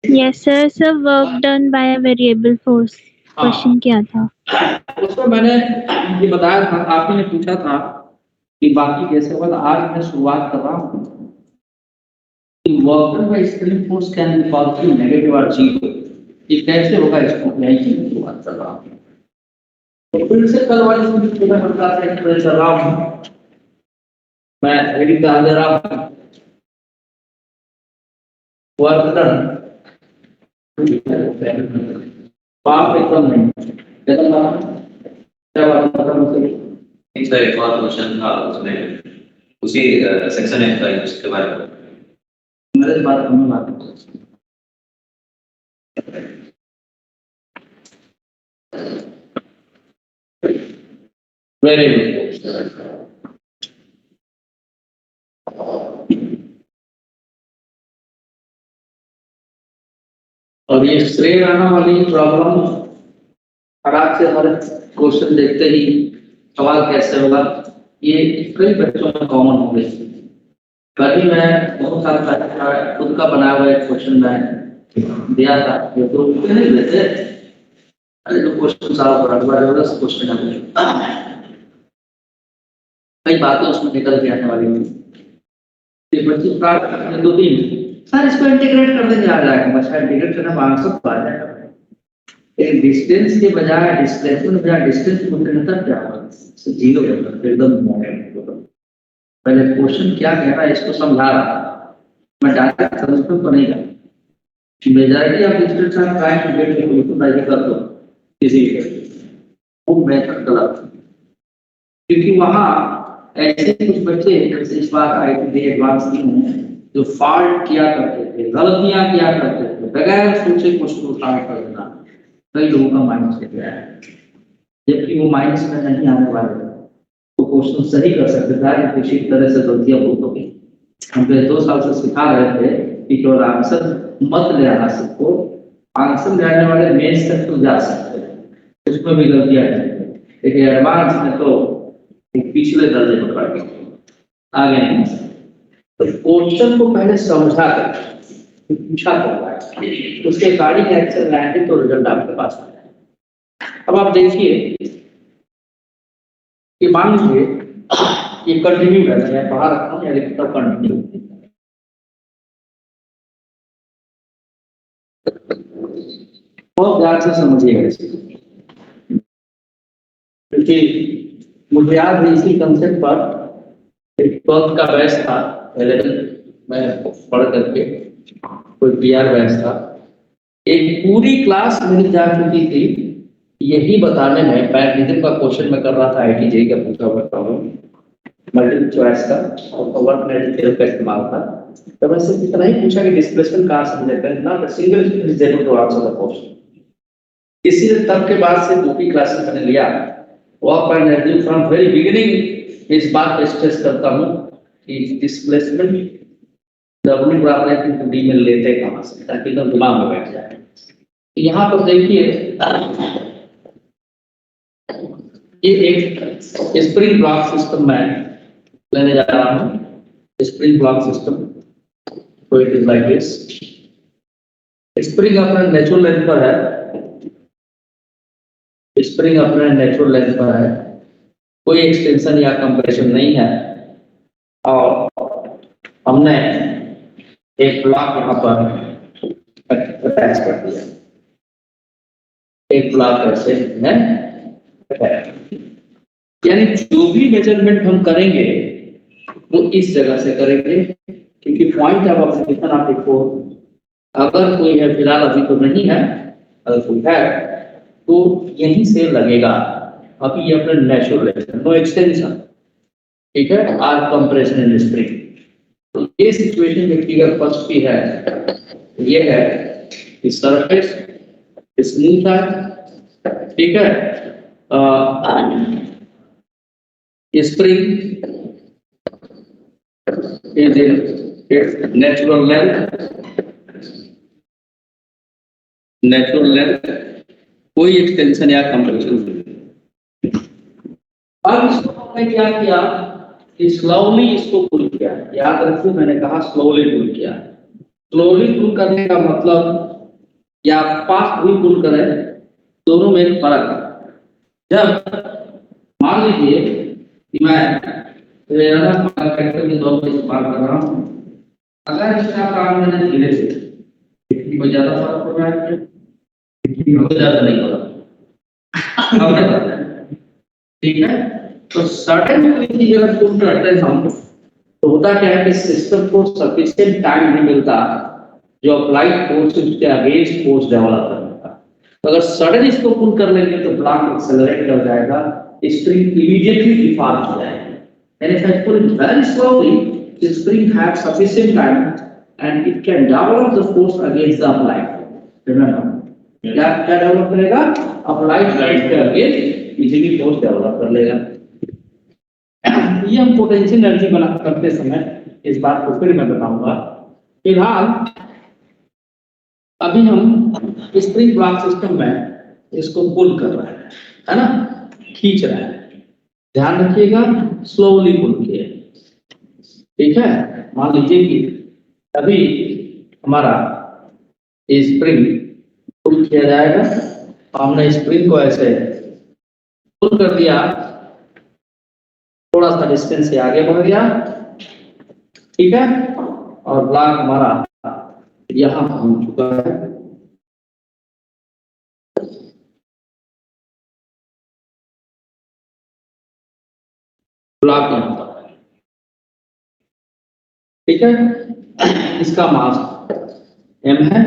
Yes, sir. Sir, work done by a variable force. Question क्या था? उसमें मैंने ये बताया था, आप ही ने पूछा था कि बाकी कैसे होगा। आज मैं शुरुआत कर रहा हूँ worker by spring force can B positive negative और जीरो, ये कैसे होगा इसको मैं ही बात कर रहा हूँ। तो फिर से कल वाली पूरा प्रकार से एक्सप्लेन कर रहा हूँ, मैं रेडी करा दे रहा हूँ। वर्क डन पाप एकदम नहीं क्या बात कर रहा हूँ। सर एक और क्वेश्चन था उसमें उसी सेक्शन है का उसके बारे में मेरे बात हमें बात वेरी गुड। और ये श्रेय आना वाली प्रॉब्लम खराब से हर क्वेश्चन देखते ही सवाल कैसे होगा, ये कई बच्चों में कॉमन हो गई। कभी मैं बहुत साल पहले खुद का बनाया हुआ एक क्वेश्चन मैं दिया था, ये तो नहीं देते, अरे जो क्वेश्चन सॉल्व करा जबरदस्त क्वेश्चन है, कई बातें उसमें निकल के आने वाली थी। बच्चे प्राप्त करते 2-3 सर इसको इंटीग्रेट कर देंगे आ जाएगा, बच्चा इंटीग्रेट करना आंसर आ जाएगा। एक डिस्टेंस के बजाय डिस्प्लेसमेंट बजाय डिस्टेंस को मतलब क्या होगा, जीरो एकदम। पहले क्वेश्चन क्या कह रहा है इसको समझा रहा, मैं डायरेक्ट समझता तो नहीं कर majority of students are trying to get the question कर दो किसी वो मेथड गलत, क्योंकि वहां ऐसे कुछ बच्चे जैसे इस बार आईटी एडवांस नहीं हूं जो फॉल्ट किया करते थे, गलतियां किया करते थे, बगैर सोचे क्वेश्चन को सॉल्व कर देना, कई लोगों का माइनस हो गया है, जबकि वो माइनस में नहीं आने वाले तो क्वेश्चन सही कर सकते थे। किसी तरह से गलतियां बहुत हो गई, हम पिछले 2 साल से सिखा रहे थे कि केवल आंसर मत ले आना सीखो, आंसर ले आने वाले मेंस तक तो जा सकते हैं, उसमें भी गलतियां हैं, लेकिन एडवांस में तो एक पिछले दर्जे पर पड़ गए आगे नहीं। तो क्वेश्चन को पहले समझा कर पूछा करता है, उसके अकॉर्डिंग आंसर लाएंगे तो रिजल्ट आपके पास आ जाएगा। अब आप देखिए कि मान लीजिए ये कंटिन्यू है, मैं बाहर रखा हूँ या लिखता हूँ कंटिन्यू, बहुत ध्यान से समझिएगा इसे, क्योंकि मुझे याद है इसी कंसेप्ट पर 12th का बैच था, 11th में पढ़ करके कोई PR बैच था, एक पूरी क्लास मेरी जा चुकी थी यही बताने में। पैराडिज्म का क्वेश्चन मैं कर रहा था आईटी जेई का, पूछा करता हूँ मल्टीपल चॉइस का और वर्क नेट का इस्तेमाल था, तो मैं सिर्फ इतना ही पूछा कि डिस्प्लेसमेंट कहाँ से मिलेगा, not a single is able to answer the question. इसीलिए तब के बाद से 2 क्लासेस मैंने लिया, work by energy from very beginning इस बात पे स्ट्रेस करता हूँ कि डिस्प्लेसमेंट W बराबर है कि D में लेते कहाँ से, ताकि एकदम दिमाग में बैठ जाए। यहाँ पर देखिए ये एक स्प्रिंग ब्लॉक सिस्टम मैं लेने जा रहा हूँ, स्प्रिंग ब्लॉक सिस्टम, तो it is like this. Spring अपना नेचुरल लेंथ पर है, स्प्रिंग अपना नेचुरल लेंथ पर है, कोई एक्सटेंशन या कंप्रेशन नहीं है, और हमने एक ब्लॉक यहाँ पर अटैच कर दिया, एक ब्लॉक ऐसे है, यानी जो भी मेजरमेंट हम करेंगे वो इस जगह से करेंगे, क्योंकि पॉइंट ऑफ ऑब्जर्वेशन आप देखो, अगर कोई है, फिलहाल अभी तो नहीं है, अगर कोई है तो यहीं से लगेगा। अभी ये अपना नेचुरल है, नो एक्सटेंशन, ठीक है, आर कंप्रेशन इन स्प्रिंग। तो ये सिचुएशन जो फिगर फर्स्ट की है, ये है इस सरफेस स्मूथ है, ठीक है, spring is in its natural length, कोई एक्सटेंशन या कंप्रेशन नहीं। अब इसको हमने क्या किया कि स्लोली इसको पुल किया, याद रखिए मैंने कहा स्लोली पुल किया। स्लोली पुल करने का मतलब या फास्ट भी पुल करें, दोनों में एक फर्क है। जब मान लीजिए कि मैं फैक्टर के तौर पर इस्तेमाल कर रहा हूँ, अगर इसका काम मैंने धीरे से, कोई ज्यादा फर्क हो रहा है, तो ज्यादा नहीं हो रहा, अब क्या करते हैं, ठीक है। तो सडन अगर पुल करते हैं हम, तो होता क्या है कि सिस्टम को सफिशिएंट टाइम नहीं मिलता जो अप्लाइड फोर्स उसके अगेंस्ट फोर्स डेवलप करने का। तो अगर सडन इसको पुल कर लेंगे तो ब्लॉक एक्सेलरेट कर जाएगा, स्प्रिंग इमीडिएटली डिफॉर्म हो जाएगा। And if I pull it very slowly, the spring has sufficient time and it can develop the force against the applied. Remember, क्या क्या डेवलप करेगा? applied force के against easily force डेवलप कर लेगा। ये हम पोटेंशियल एनर्जी बना करते समय इस बात को फिर मैं बताऊंगा। फिलहाल अभी हम स्प्रिंग ब्लॉक सिस्टम में इसको पुल कर रहे हैं, है ना, खींच रहे हैं। ध्यान रखिएगा, स्लोली पुल किए, ठीक है। मान लीजिए कि अभी हमारा स्प्रिंग पुल किया जाएगा, हमने स्प्रिंग को ऐसे पुल कर दिया, थोड़ा सा डिस्टेंस से आगे बढ़ गया, ठीक है, और ब्लॉक हमारा यहां पहुंच चुका है। ब्लॉक यहां पर है, ठीक है, इसका मास m है।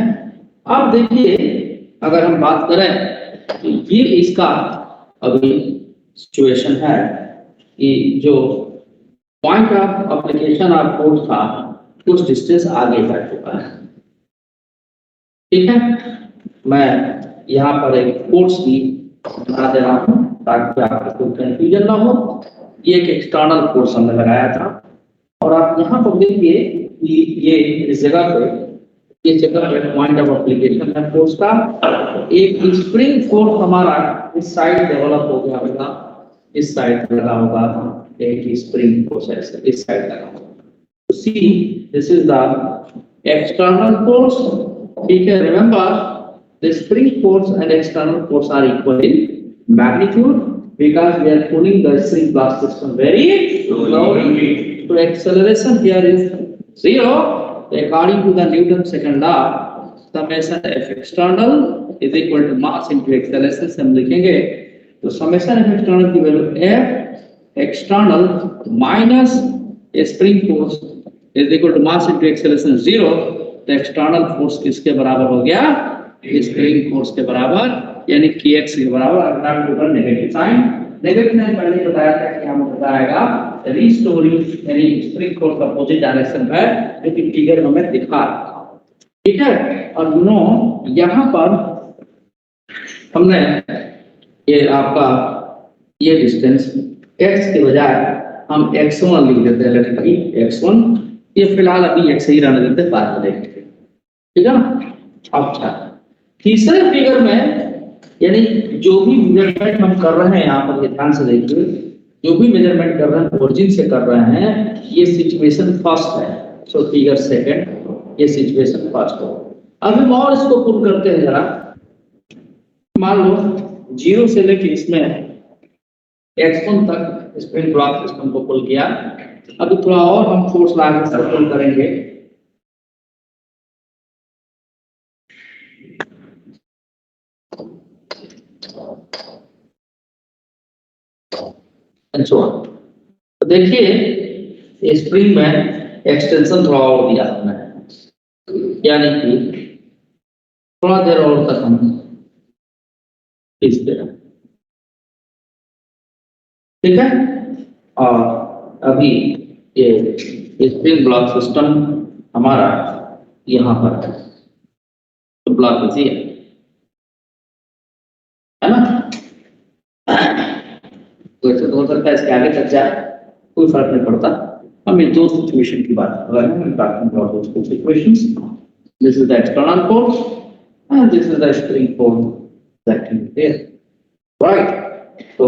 अब देखिए, अगर हम बात करें तो ये इसका अभी सिचुएशन है कि जो point of application of force था कुछ डिस्टेंस आगे बढ़ चुका है, ठीक है। मैं यहाँ पर एक फोर्स की बता दे रहा हूँ ताकि आपको कोई कंफ्यूजन ना हो। ये एक एक्सटर्नल फोर्स हमने लगाया था, और आप यहाँ पर देखिए कि ये इस जगह पे, इस जगह पे पॉइंट ऑफ एप्लीकेशन है फोर्स का। एक स्प्रिंग फोर्स हमारा इस साइड डेवलप हो गया होगा, इस साइड लगा होगा, एक स्प्रिंग फोर्स ऐसे इस साइड लगा होगा। See this is the external force, ठीक है। Remember the spring force and external force are equal in magnitude because we are pulling the spring blast system very slowly. So acceleration here is 0 according to the Newton's second law. Summation F external is equal to mass into acceleration से हम लिखेंगे। तो summation F external की value F external minus spring force is equal to mass into acceleration 0। तो external force किसके बराबर हो गया? spring force के बराबर, यानी kx के बराबर। अगला total negative sign, negative sign पहले बताया था कि हम बताएगा रिस्टोरिंग, यानी स्प्रिंग फोर्स अपोजिट डायरेक्शन है, जो कि फिगर में मैं दिखा रहा हूं, ठीक है। और नो यहाँ पर हमने ये आपका ये डिस्टेंस x के बजाय हम x1 लिख देते हैं, लेकिन x1 ये फिलहाल अभी x ही रहने देते, बाद में देखेंगे, ठीक है ना। अच्छा, तीसरे फिगर में यानी जो भी मेजरमेंट हम कर रहे हैं, यहाँ पर ये ध्यान से देखिए, जो भी मेजरमेंट कर रहे हैं ओरिजिन से कर रहे हैं, ये सिचुएशन फर्स्ट है। सो फिगर सेकंड, ये सिचुएशन फर्स्ट हो। अब हम और इसको पुल करते हैं जरा। मान लो 0 से लेके इसमें x1 तक स्प्रिंग ब्लॉक सिस्टम को पुल किया। अभी थोड़ा और हम फोर्स लगा के सर्कल करेंगे। तो देखिए स्प्रिंग में एक्सटेंशन थोड़ा और दिया हमने, यानी कि थोड़ा देर और तक हम खींचते हैं, ठीक है। और अभी ये स्प्रिंग ब्लॉक सिस्टम हमारा यहाँ पर है, तो ब्लॉक इसी है ना। वैसे तो हो सकता है इसके आगे तक जाए, कोई फर्क नहीं पड़ता। हम इन दो सिचुएशन की बात कर रहे हैं, talking about those two situations. This is the external force and this is the spring force acting here, right. तो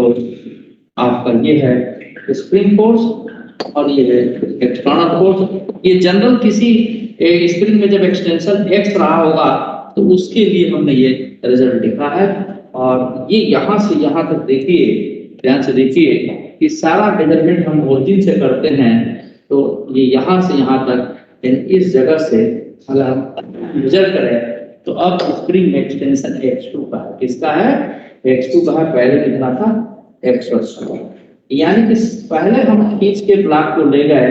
आपका ये है स्प्रिंग फोर्स और ये है एक्सटर्नल फोर्स। ये जनरल किसी स्प्रिंग में जब एक्सटेंशन x रहा होगा तो उसके लिए हमने ये रिजल्ट लिखा है। और ये यहाँ से यहाँ तक देखिए, ध्यान से देखिए कि सारा मेजरमेंट हम ओरिजिन से करते हैं, तो ये यहाँ से यहाँ तक यानी इस जगह से अगर हम मेजर करें तो अब स्प्रिंग एक्सटेंशन x2 का है, किसका है, x2 का है, पहले कितना था x1 यानी कि पहले हम खींच के ब्लॉक को ले गए,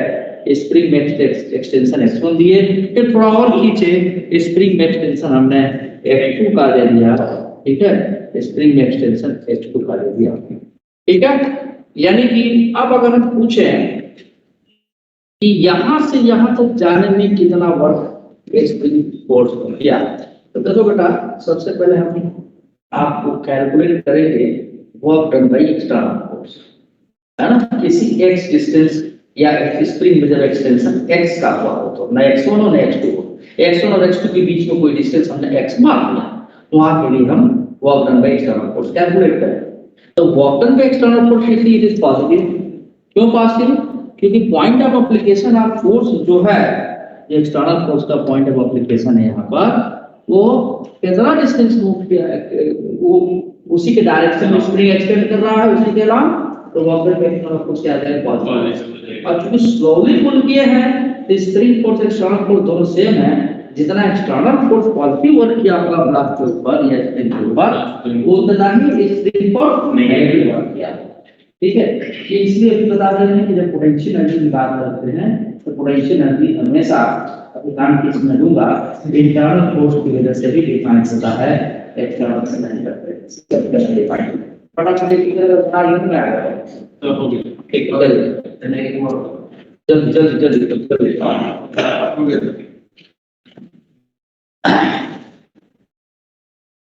स्प्रिंग एक्सटेंशन x1 दिए, फिर थोड़ा और खींचे, स्प्रिंग एक्सटेंशन हमने x2 का दे दिया, ठीक है, स्प्रिंग एक्सटेंशन x2 का दे दिया, ठीक है। यानी कि अब अगर हम पूछें कि यहां से यहां तक जाने में कितना वर्क स्प्रिंग फोर्स किया, तो देखो बेटा सबसे पहले हम आपको कैलकुलेट करेंगे work done by external force, है ना, किसी x डिस्टेंस या स्प्रिंग में जब एक्सटेंशन x का हुआ हो तो ना x1 और ना x2 हो, x1 और x2 के बीच में कोई डिस्टेंस हमने x मान लिया, तो वहां के लिए हम work done by external force calculate करें। तो work done by external force it is positive, क्यों पॉजिटिव, क्योंकि point of application of force जो है, एक्सटर्नल फोर्स का पॉइंट ऑफ एप्लीकेशन है यहाँ पर, वो कितना डिस्टेंस मूव किया है, वो उसी के डायरेक्शन में स्प्रिंग एक्सटेंड कर रहा है, उसी के अलावा, तो work done by external force क्या आ जाएगा पॉजिटिव। और चूंकि स्लोली पुल किए हैं तो स्प्रिंग फोर्स एक्सटर्नल फोर्स दोनों सेम है, जितना एक्सटर्नल फोर्स पॉजिटिव वर्क किया आपका ब्लॉक के ऊपर या स्प्रिंग के ऊपर, उतना ही स्प्रिंग फोर्स नेगेटिव वर्क किया, ठीक है। ये इसलिए भी बता रहे हैं कि जब पोटेंशियल एनर्जी की बात करते हैं तो पोटेंशियल एनर्जी हमेशा उदाहरण के इसमें दूंगा, इंटरनल फोर्स की वजह से भी डिफाइन होता है, एक्सटर्नल से नहीं करते डिफाइन। फटाफट एक फिगर बना लेंगे आ गया तो हो गया, ठीक है, जल्दी जल्दी जल्दी जल्दी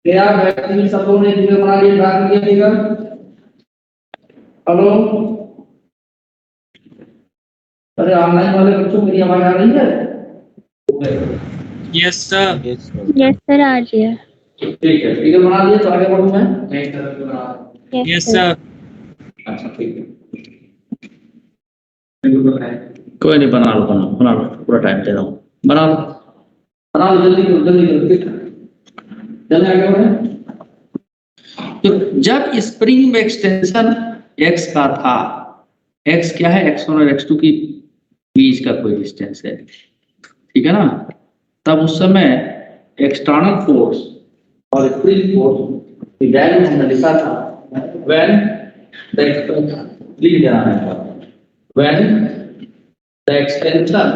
क्या बैटरी सब लोगों ने फिगर बना लिया, ड्रा किया फिगर। हेलो, अरे ऑनलाइन वाले बच्चों मेरी आवाज आ रही है? Yes sir. यस सर, आ रही है। ठीक है, फिगर बना लिया तो आगे बढ़ूं मैं, नहीं कर बना। Yes sir. अच्छा ठीक है, कोई नहीं, बना लो, पूरा टाइम दे रहा हूँ, बना लो जल्दी करो जल्दी चलने आगे बढ़े। तो जब स्प्रिंग में एक्सटेंशन x का था, x क्या है, x1 और x2 की बीच का कोई डिस्टेंस है, ठीक है ना, तब उस समय एक्सटर्नल फोर्स और स्प्रिंग फोर्स की वैल्यू हमने लिखा था when the extension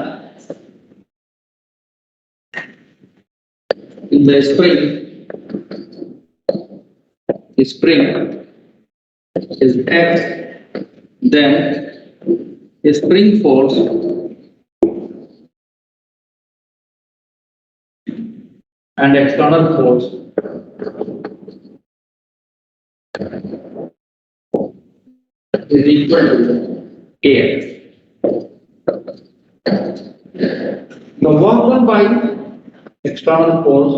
in the spring is x, then spring force and external force is equal to kx. The work done by external force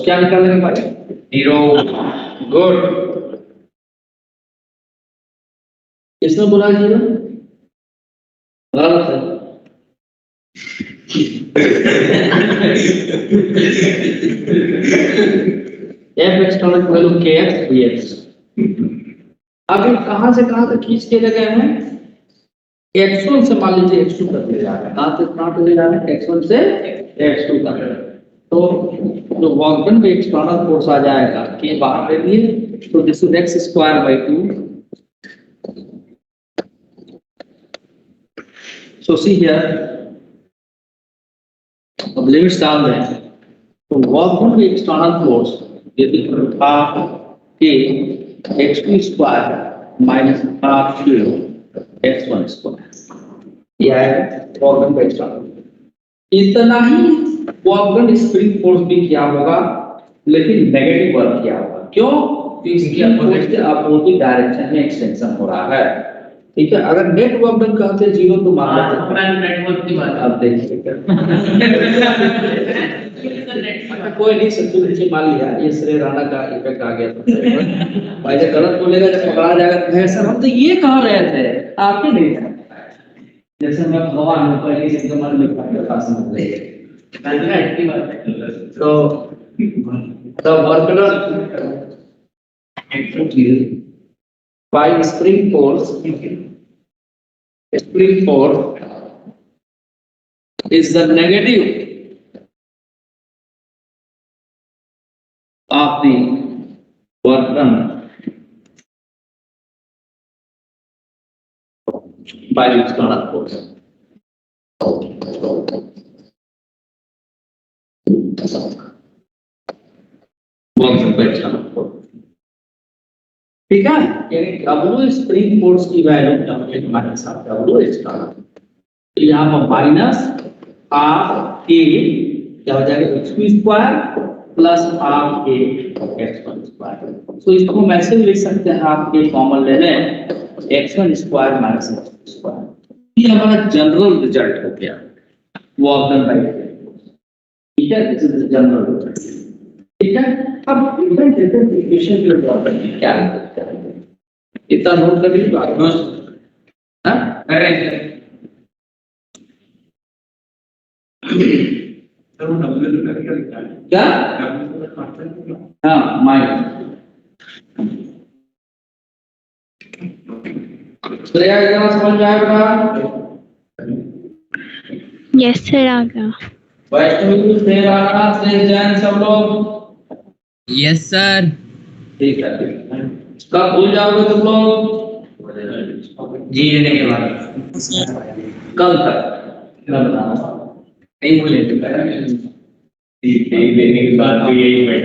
क्या निकालेंगे भाई, 0, गुड, किसने बोला 0, गलत है। f external value kx dx। अब ये कहां से कहां तक खींच के ले गए हैं, x1 से मान लीजिए x2 तक ले जा रहे हैं, कहां से ले जा रहे हैं, x1 से x2 तक, तो जो वर्क डन पे एक्सटर्नल फोर्स आ जाएगा के बाहर ले लिए, तो this is x square by 2। So see here, अब लिमिट्स डाल दें, तो वर्क डन पे एक्सटर्नल फोर्स यदि हाफ के x2 स्क्वायर माइनस हाफ के x1 स्क्वायर, यह है वर्क डन पे एक्सटर्नल। इतना ही वर्क डन स्प्रिंग फोर्स भी किया होगा, लेकिन नेगेटिव वर्क किया होगा, क्यों, क्योंकि इसकी अपोजिट डायरेक्शन में एक्सटेंशन हो रहा है, ठीक है। अगर नेट वर्क डन कहते 0 तो मान लेते नेटवर्क की बात, अब देखिए कोई नहीं, सब नीचे मान लिया, ये श्रेय राणा का इफेक्ट आ गया था भाई, जब गलत बोलेगा जब पकड़ा जाएगा तो सर हम तो ये कह रहे थे, आपके नहीं था, जैसे मैं भगवान हूं, पहले से एकदम मन में पास समझ लेंगे, तो work done By spring force is the negative of the work done by the external force. Work done by external force. ठीक है, यानी डब्ल्यू स्प्रिंग फोर्स की वैल्यू हमारे साथ डब्ल्यू इसका तो यहाँ पर माइनस हाफ ए क्या हो जाएगा x2 स्क्वायर प्लस हाफ ए x1 स्क्वायर। तो इसको हम ऐसे भी लिख सकते हैं, हाफ ए कॉमन ले लें x1 square minus x2 square. ये हमारा जनरल रिजल्ट हो गया वर्क डन बाय ठीक है, this is the general result. ठीक है, अब डिफरेंट इक्वेशन के प्रॉब्लम क्या है इतना नोट कर लीजिए दोस्त। हां क्या हाँ माइनस श्रेया इतना समझ में आया बेटा? यस सर आ गया। वैष्णवी श्रेया से जैन सब लोग यस सर। ठीक है, कब भूल जाओगे तुम लोग? जी लेने के बाद कल तक नहीं भूले लेने के बाद तो यही बैठ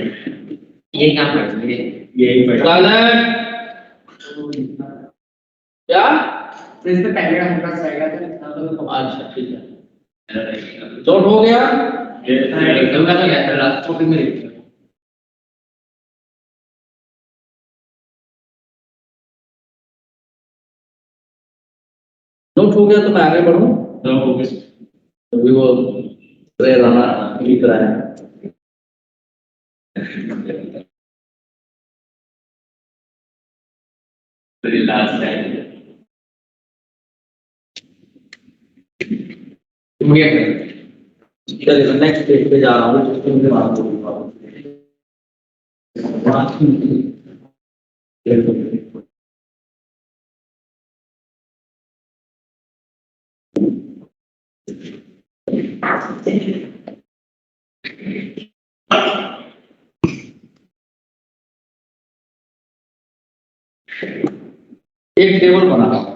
ये काम करते यही बैठ क्या इससे पहले का हमारा रहेगा तो अच्छा ठीक है, नोट हो गया। एकदम का तो गया था लास्ट टॉपिक में लिखा नोट हो गया तो मैं आगे बढ़ूं। तो अभी वो राना लिख रहा है। लास्ट है मुझे चलिए नेक्स्ट पेज पे जा रहा हूँ जिसको मुझे बात करूंगा। एक टेबल बना रहा हूं।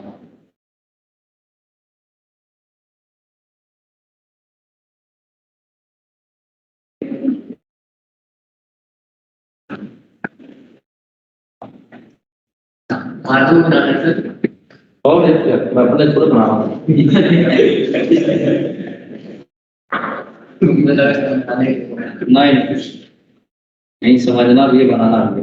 मार्जिन बना रहे थे और मैं अपने खुद बना रहा हूँ। नहीं नहीं समझना भी बनाना भी।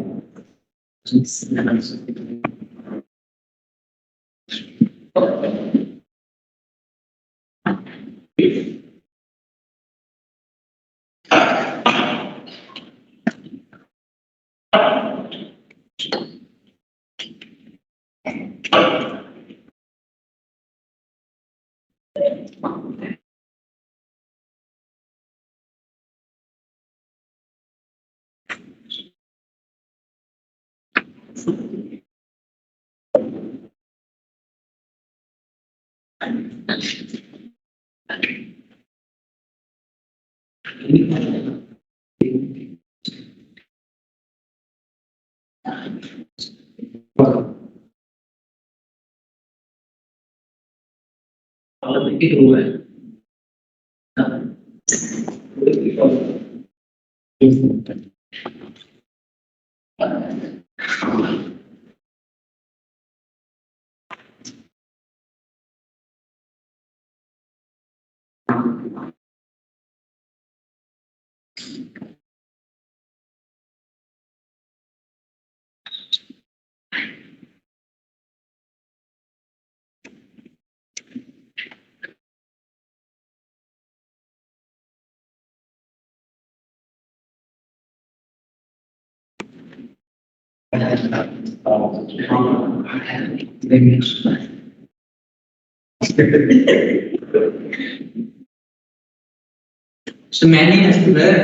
So many has to learn.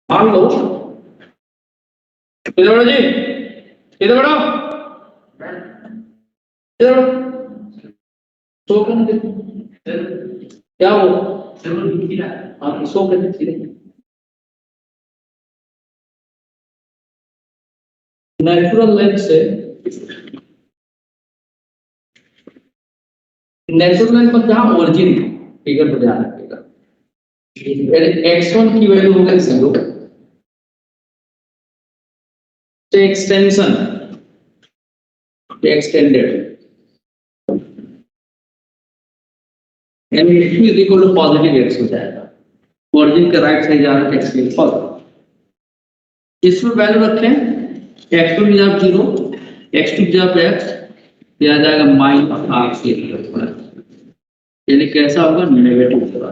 मान लो इधर बढ़ो जी, इधर बढ़ो, इधर बढ़ो। सो कौन क्या हो आप सो कर नेचुरल लेंथ से नेचुरल लेंथ पर जहां ओरिजिन फिगर पर ध्यान रखिएगा, x1 की वैल्यू होगा 0, तो एक्सटेंशन एक्सटेंडेड यानी x2 is equal to positive x हो जाएगा, ओरिजिन के राइट साइड जाना x के पॉजिटिव। इसमें वैल्यू रखें x2 की जगह 0, x2 की जगह x दिया जाएगा -r, यानी कैसा होगा, नेगेटिव होगा,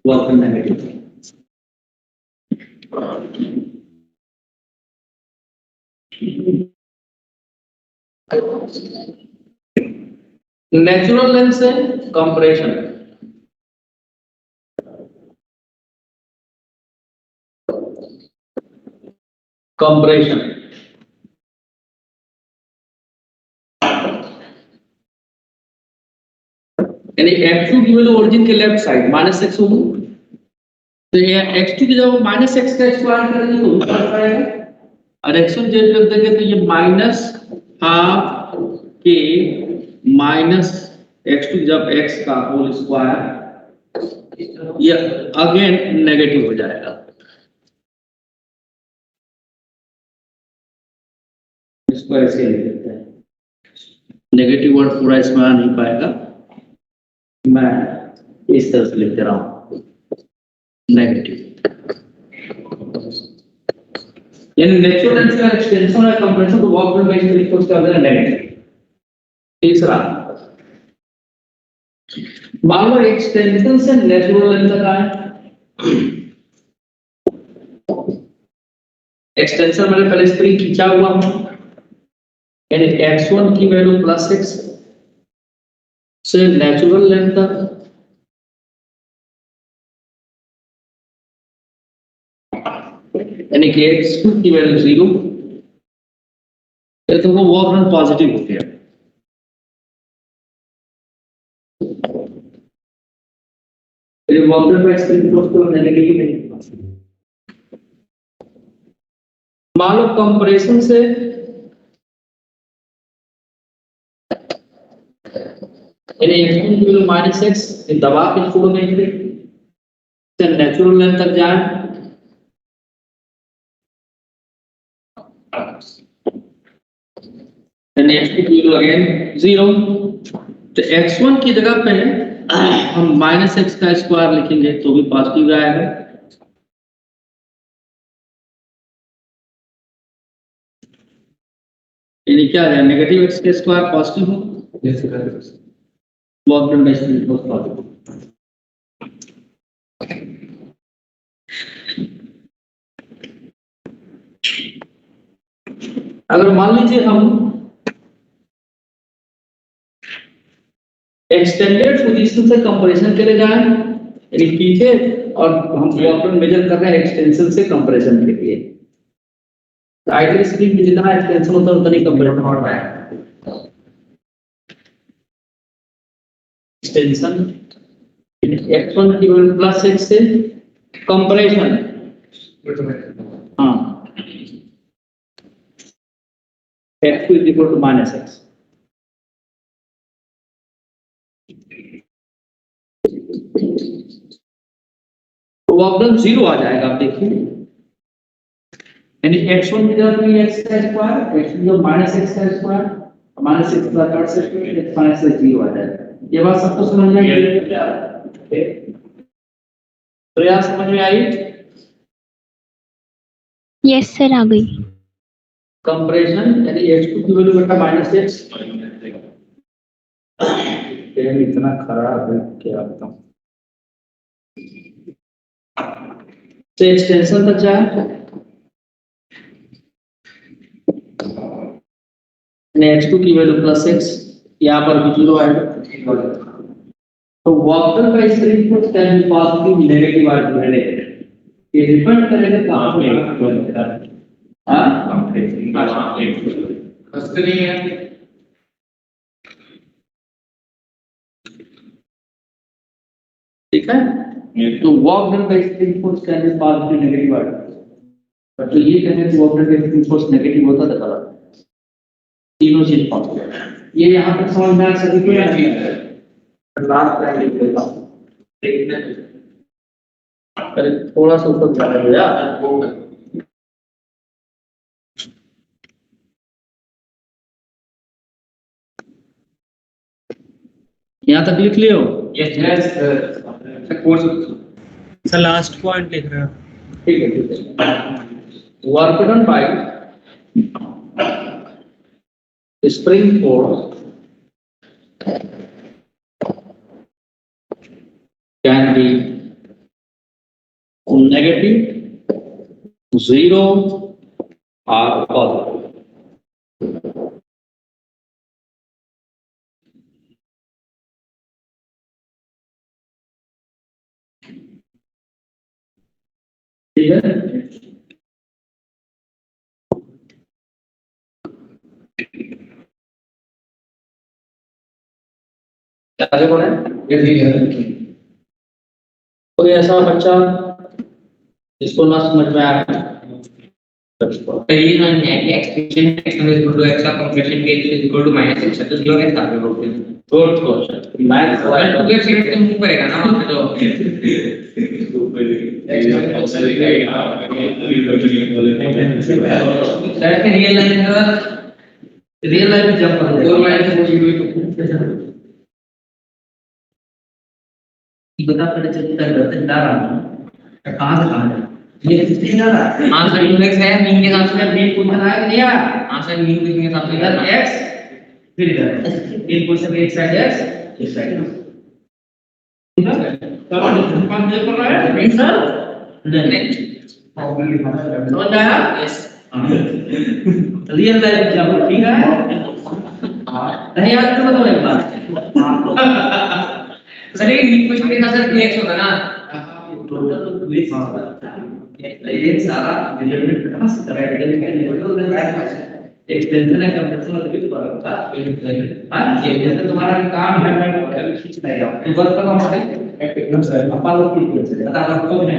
वो नेगेटिव। नेचुरल लेंथ से कंप्रेशन, कंप्रेशन यानी x2 की वैल्यू ओरिजिन के लेफ्ट साइड -x होगी, तो ये x2 की जब -x का स्क्वायर करेंगे तो ऊपर आएगा, और x1 जब रख देंगे तो ये -हाफ के -x2 जब x का होल स्क्वायर, ये अगेन नेगेटिव हो जाएगा। इसको ऐसे लिख देते हैं, नेगेटिव वर्ड पूरा इसमें आ नहीं पाएगा, मैं इस तरह से लिख दे रहा हूं नेगेटिव, यानी नेचुरल लेंथ का एक्सटेंशन और कंप्रेशन को वर्क डन बाय इक्वल्स का अंदर नेगेटिव। तीसरा, मान लो एक्सटेंशन से नेचुरल लेंथ तक आए, एक्सटेंशन मैंने पहले स्प्रिंग खींचा हुआ हूं, यानी x1 की वैल्यू +x से नेचुरल लेंथ तक, यानी कि x2 की वैल्यू 0, तो वो वर्क डन पॉजिटिव हो गया। ये work done by spring force को नेगेटिव नहीं। मान लो कंप्रेशन से यानी x1 की वैल्यू -x दबा के छोड़ देंगे, तो नेचुरल लेंथ तक जाए, यानी x2 की वैल्यू अगेन 0, तो x1 की जगह पे हम -x का स्क्वायर लिखेंगे तो भी पॉजिटिव आएगा, यानी क्या है, नेगेटिव x का स्क्वायर पॉजिटिव हो, work done by spring force positive. अगर मान लीजिए हम एक्सटेंडेड पोजीशन से कंप्रेशन के लिए जाएं, यानी पीछे, और हम वर्क डन मेजर कर रहे हैं एक्सटेंशन से कंप्रेशन के लिए, तो आइडियल स्प्रिंग में जितना एक्सटेंशन होता है उतना ही कंप्रेशन हो रहा है। एक्सटेंशन x1 की वैल्यू +x से कंप्रेशन, हाँ x2 = -x, तो वर्क डन 0 आ जाएगा, आप देखिए, यानी x1 की जगह पे x का स्क्वायर, x की जगह माइनस x का स्क्वायर, माइनस x का कट से x माइनस 0 आ जाएगा। ये बात सबको समझ में आई क्या? तो यार समझ में आई? यस सर, आ गई। कंप्रेशन यानी x2 की वैल्यू बटा माइनस x, इतना खराब है क्या बताऊं। तो एक्सटेंशन तक जाए, x2 की वैल्यू प्लस x, यहाँ पर भी 0 आएगा। तो वर्क डन का spring force can B positive, negative और नेगेटिव, ये डिपेंड करेगा कहां पे। हां मस्त नहीं है। ठीक है, तो वर्क डन का spring force can B positive, negative और, तो ये कहें कि वर्क डन का स्प्रिंग फोर्स नेगेटिव होता है, गलत, तीनों चीज पॉजिटिव है। ये यहाँ पर समझ में आ सभी को या नहीं? लास्ट लाइन लिख देता हूं, थोड़ा सा ऊपर जा रहा है, यहाँ तक लिख लियो। Yes yes course sir last point लिख रहे हो। ठीक है, ठीक है। Work done by spring force can be negative, 0 और पॉजिटिव। ठीक है, क्या कौन है? कोई ऐसा बच्चा जिसको ना समझ में आया? The reason expression x is equal to x, compression k is equal to minus x, तो जो है सारे लोग गुड क्वेश्चन। मैथ्स तो ये सीट पे मूव करेगा ना वहां पे जो डायरेक्ट रियल लाइफ में जंप कर दो माइनस वो इक्वल टू बता पड़े चलता है रतन डाल रहा हूं कहां से कहां है ये कितनी डाला आंसर इंडेक्स है मीन के हिसाब से मीन पूछना है नहीं यार आंसर मीन के हिसाब से इधर x फिर इधर इनपुट से एक साइड x इस साइड इधर तो कौन दे कर रहा है नहीं सर नहीं समझ आया यस रियल लाइफ जब ठीक है नहीं यार तो बताओ एक बार सर ये मीन कुछ के साथ सर x होगा ना ये सारा डिटरमिनेंट कहां से करेगा एक्सटेंशन है कंप्रेशन और भी होगा हां ये जैसे तुम्हारा काम है मैं खींच नहीं रहा हूं वर्क का काम है एकदम सर अपा लोग की है बता आपको है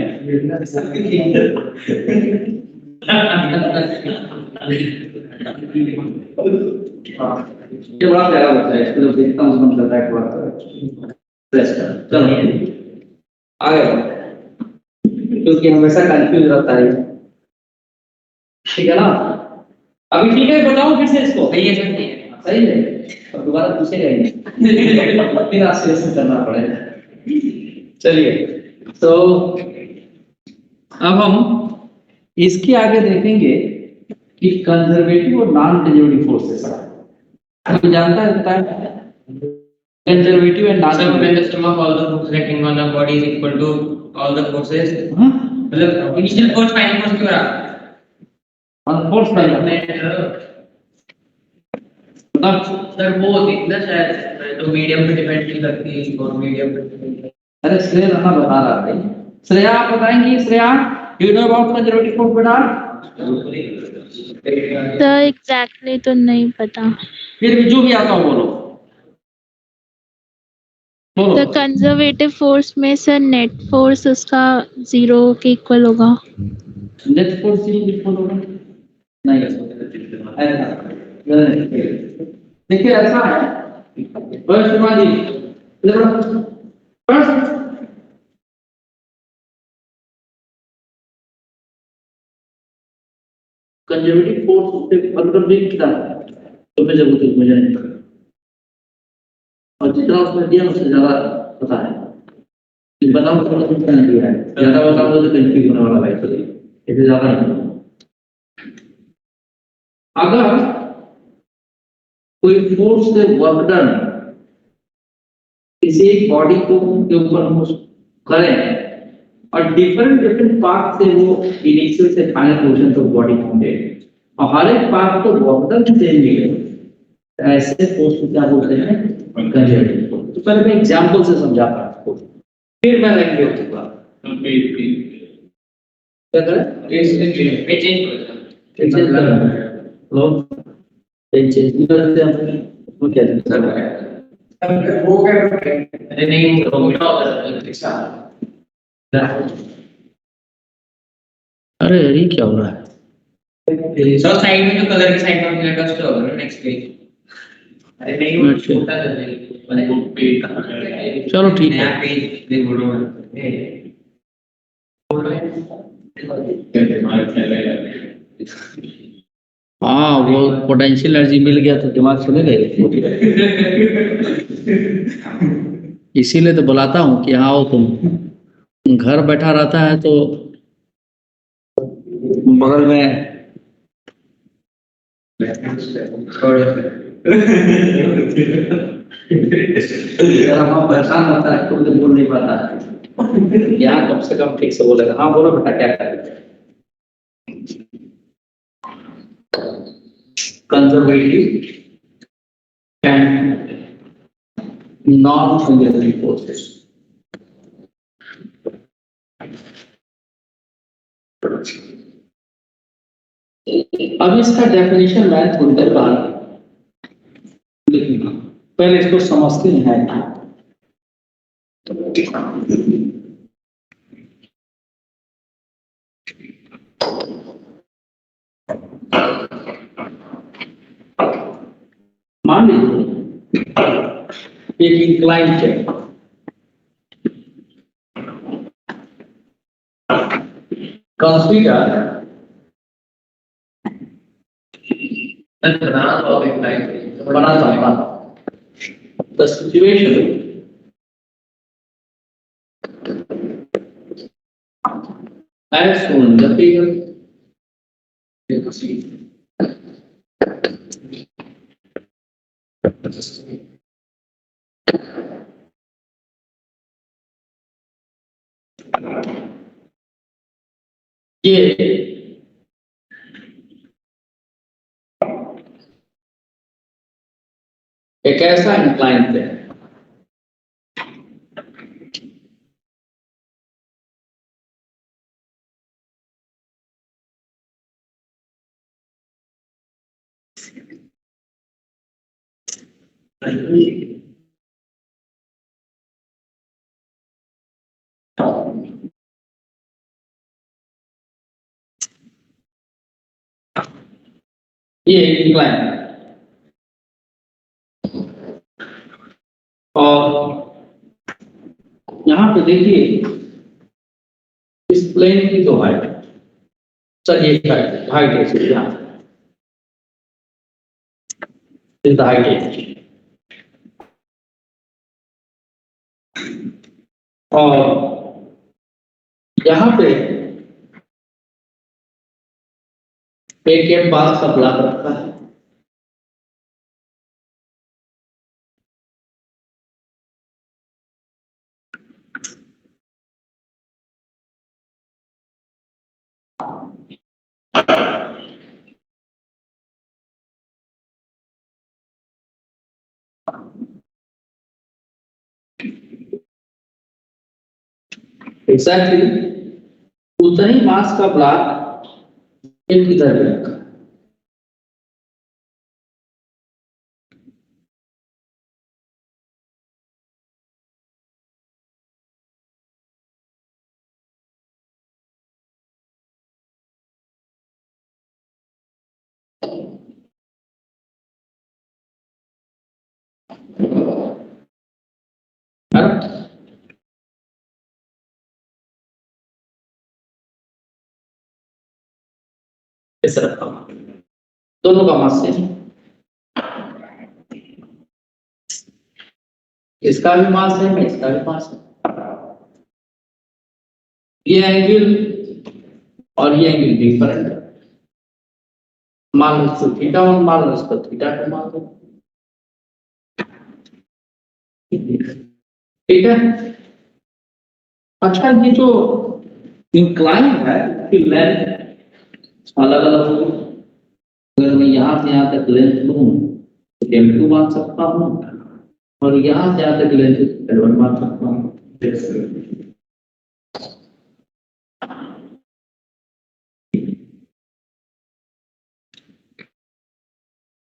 ये बड़ा प्यारा होता है इसको देखता हूं मन करता है थोड़ा प्रेस कर चलो आगे क्योंकि हमेशा कंफ्यूज रहता है, ठीक है ना? अभी ठीक है, बताओ फिर से इसको सही है सही है अब दोबारा पूछेगा ही नहीं फिर आश्लेषण करना पड़ेगा। चलिए तो अब हम इसके आगे देखेंगे कि कंजर्वेटिव और नॉन कंजर्वेटिव फोर्सेस आपको जानता है conservative and non conservative all the forces acting on the body is equal to all the forces मतलब इनिशियल फोर्स फाइनल फोर्स क्यों रहा फोर्स पहले सर वो होती है ना शायद तो मीडियम पे डिपेंड नहीं करती और मीडियम पे अरे श्रेया रहा बता रहा भाई, श्रेया आप बताएंगी? Shreya you know about conservative force बेटा? सर एग्जैक्टली तो नहीं पता। फिर भी जो भी आता हो बोलो द कंजर्वेटिव फोर्स में सर नेट फोर्स उसका 0 के इक्वल होगा। नेट फोर्स 0 इक्वल होगा नहीं, देखिए ऐसा है फर्स्ट वाली फर्स्ट कंजर्वेटिव फोर्स से मतलब भी कितना तो मैं जरूरत है मुझे नहीं पता, और जितना उसमें दिया उससे ज्यादा पता है, बताओ थोड़ा सा कितना दिया है, ज्यादा बताओ तो कंफ्यूज होने वाला है, तो इससे ज्यादा नहीं। अगर कोई फोर्स से वर्क डन किसी एक बॉडी को के ऊपर हम करें और डिफरेंट डिफरेंट पार्ट से वो इनिशियल से फाइनल पोजीशन तक बॉडी पहुंचे और हर एक पार्ट को वर्क डन सेम मिले, ऐसे फोर्स को क्या बोलते हैं, कंजर्वेटिव फोर्स। तो पहले मैं एग्जांपल से समझाता हूं आपको, फिर मैं लेंगे उसके बाद क्या करें, चेंज करना चेंज करते हैं वो क्या कर रहा है, अरे नहीं वो अरे ये क्या हो रहा है, सर साइड में जो कलर की साइड में मिलेगा उससे होगा ना नेक्स्ट पेज। अरे नहीं वो छोटा कर देंगे, चलो ठीक है। नया पेज दे बोलो हाँ वो पोटेंशियल एनर्जी मिल गया तो दिमाग चले गए, इसीलिए तो बुलाता हूँ कि हाँ तुम घर बैठा रहता है तो बगल में वहाँ परेशान होता है तो बोल नहीं पाता है, यहाँ कम से कम ठीक से बोलेगा, हाँ बोलो बेटा क्या करें। Conservative and non-conservative forces. अब इसका डेफिनेशन मैं थोड़ी देर बाद लिखूंगा, पहले इसको समझते हैं। मान लीजिए एक इंक्लाइन चेयर, कंसीडर बना सकता the situation as shown in the figure. ये एक ऐसा इंक्लाइन है ये इंक्लाइन है और यहाँ पे देखिए इस प्लेन की जो हाइट, सर ये हाइट है यहाँ हाइट है, और यहाँ पे एक बात का ब्लॉक रखता है, एग्जैक्टली उतना ही मास का ब्लॉक एक इधर पे रखा, है ना? इस रखा दोनों का मास सेम, इसका भी मास सेम है, इसका भी मास है। ये एंगल और ये एंगल डिफरेंट है, मान लो इसको थीटा 1 मान लो, इसको थीटा 2 मान लो, ठीक है। अच्छा, ये जो इंक्लाइन है कि लेंथ अलग अलग हो, अगर मैं यहाँ से यहाँ तक लेंथ लूँ तो m2 मान सकता हूँ, और यहाँ से यहाँ तक लेंथ l1 मान सकता हूँ।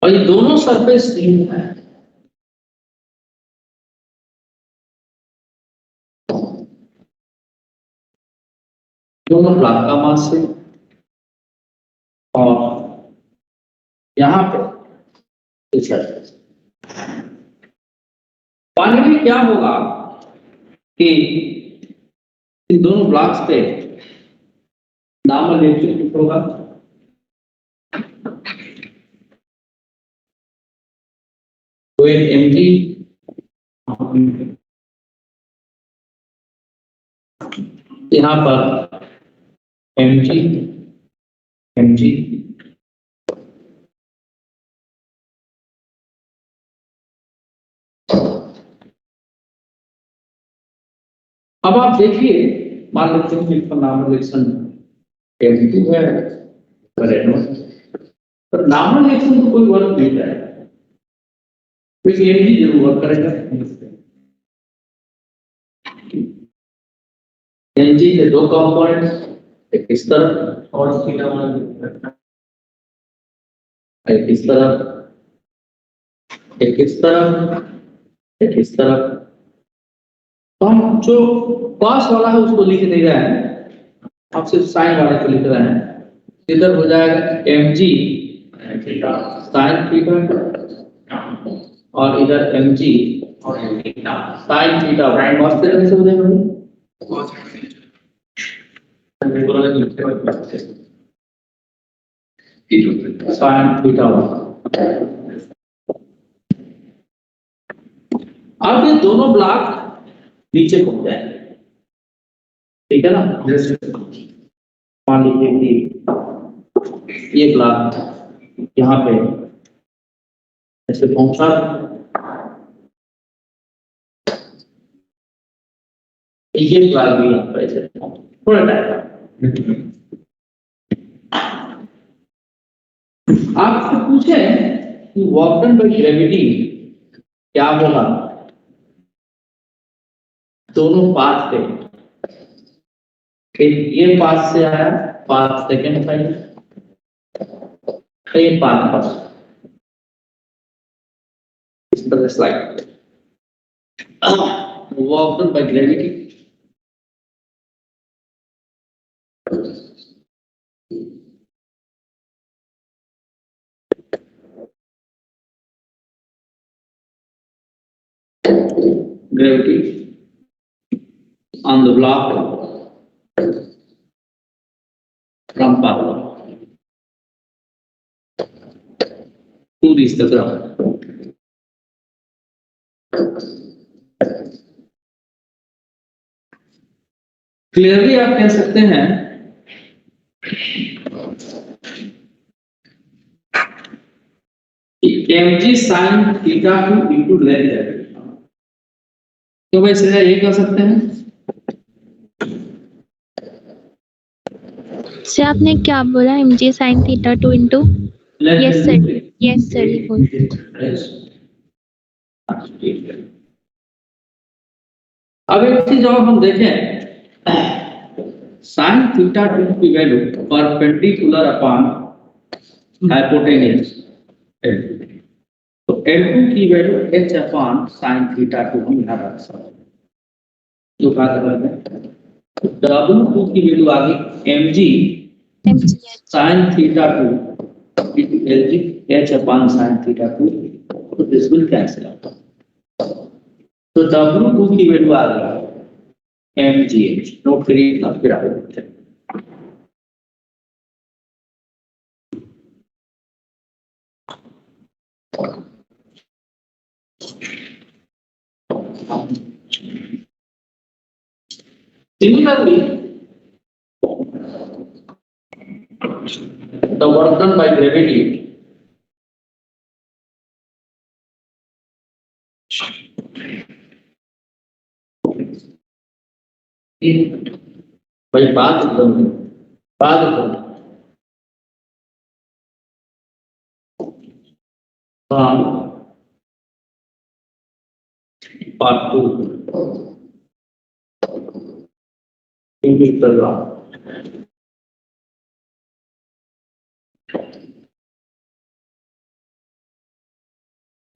और ये दोनों सरफेस सेम है, दोनों ब्लॉक का मास है, और यहाँ पे सरफेस। फाइनली क्या होगा कि इन दोनों ब्लॉक्स पे नॉर्मल इलेक्ट्रिक होगा, तो एक mg यहाँ पर mg mg अब आप देखिए, मान लेते हैं कि नॉर्मल रिएक्शन m2 है पर n1, पर नॉर्मल रिएक्शन को कोई वर्क नहीं करेगा, क्योंकि mg जरूर वर्क करेगा। mg के दो कंपोनेंट्स, एक इस तरफ और एक इस तरफ, एक इस तरफ, एक इस तरफ। तो हम जो कॉस वाला है उसको लिख नहीं रहे हैं, आप सिर्फ साइन वाले को लिख रहे हैं। इधर हो जाएगा mg साइन थीटा, और इधर mg sine theta. Cos theta कैसे हो जाएगा? Sine theta. अब ये दोनों ब्लॉक नीचे पहुंच जाएंगे, ठीक है ना। मान लीजिए कि ये ब्लॉक यहाँ पे ऐसे पहुंचा, ये ब्लॉक भी यहाँ पे ऐसे थोड़ा टाइम। आपसे पूछे कि वर्क डन बाय ग्रेविटी क्या होगा दोनों पाथ पे, एक ये पाथ से आया, पाथ सेकंड साइड, ये पाथ फर्स्ट, इस तरह slide work done by gravity. Gravity on the block from power to reach the ground. Clearly आप कह सकते हैं कि mg sin theta two into length है, तो भाई सीधा ये कर सकते हैं। से आपने क्या बोला? mg sin theta 2 into? Yes sir, yes sir, ये बोल। अब एक चीज और हम देखें, साइन थीटा 2 की वैल्यू परपेंडिकुलर अपॉन हाइपोटेन्यूज, तो L2 की value h upon sine theta 2 हम यहाँ रख सकते हैं। जो बात कर रहे हैं, W2 की वैल्यू आ गई mg sine theta 2 into Lg h upon sine theta 2, तो दिस विल कैंसिल आउट। तो W2 की वैल्यू आ गई mgh, नोट करिए, फिर आगे बढ़ते हैं। Similarly, the work done by gravity by path from part 2 into the ground.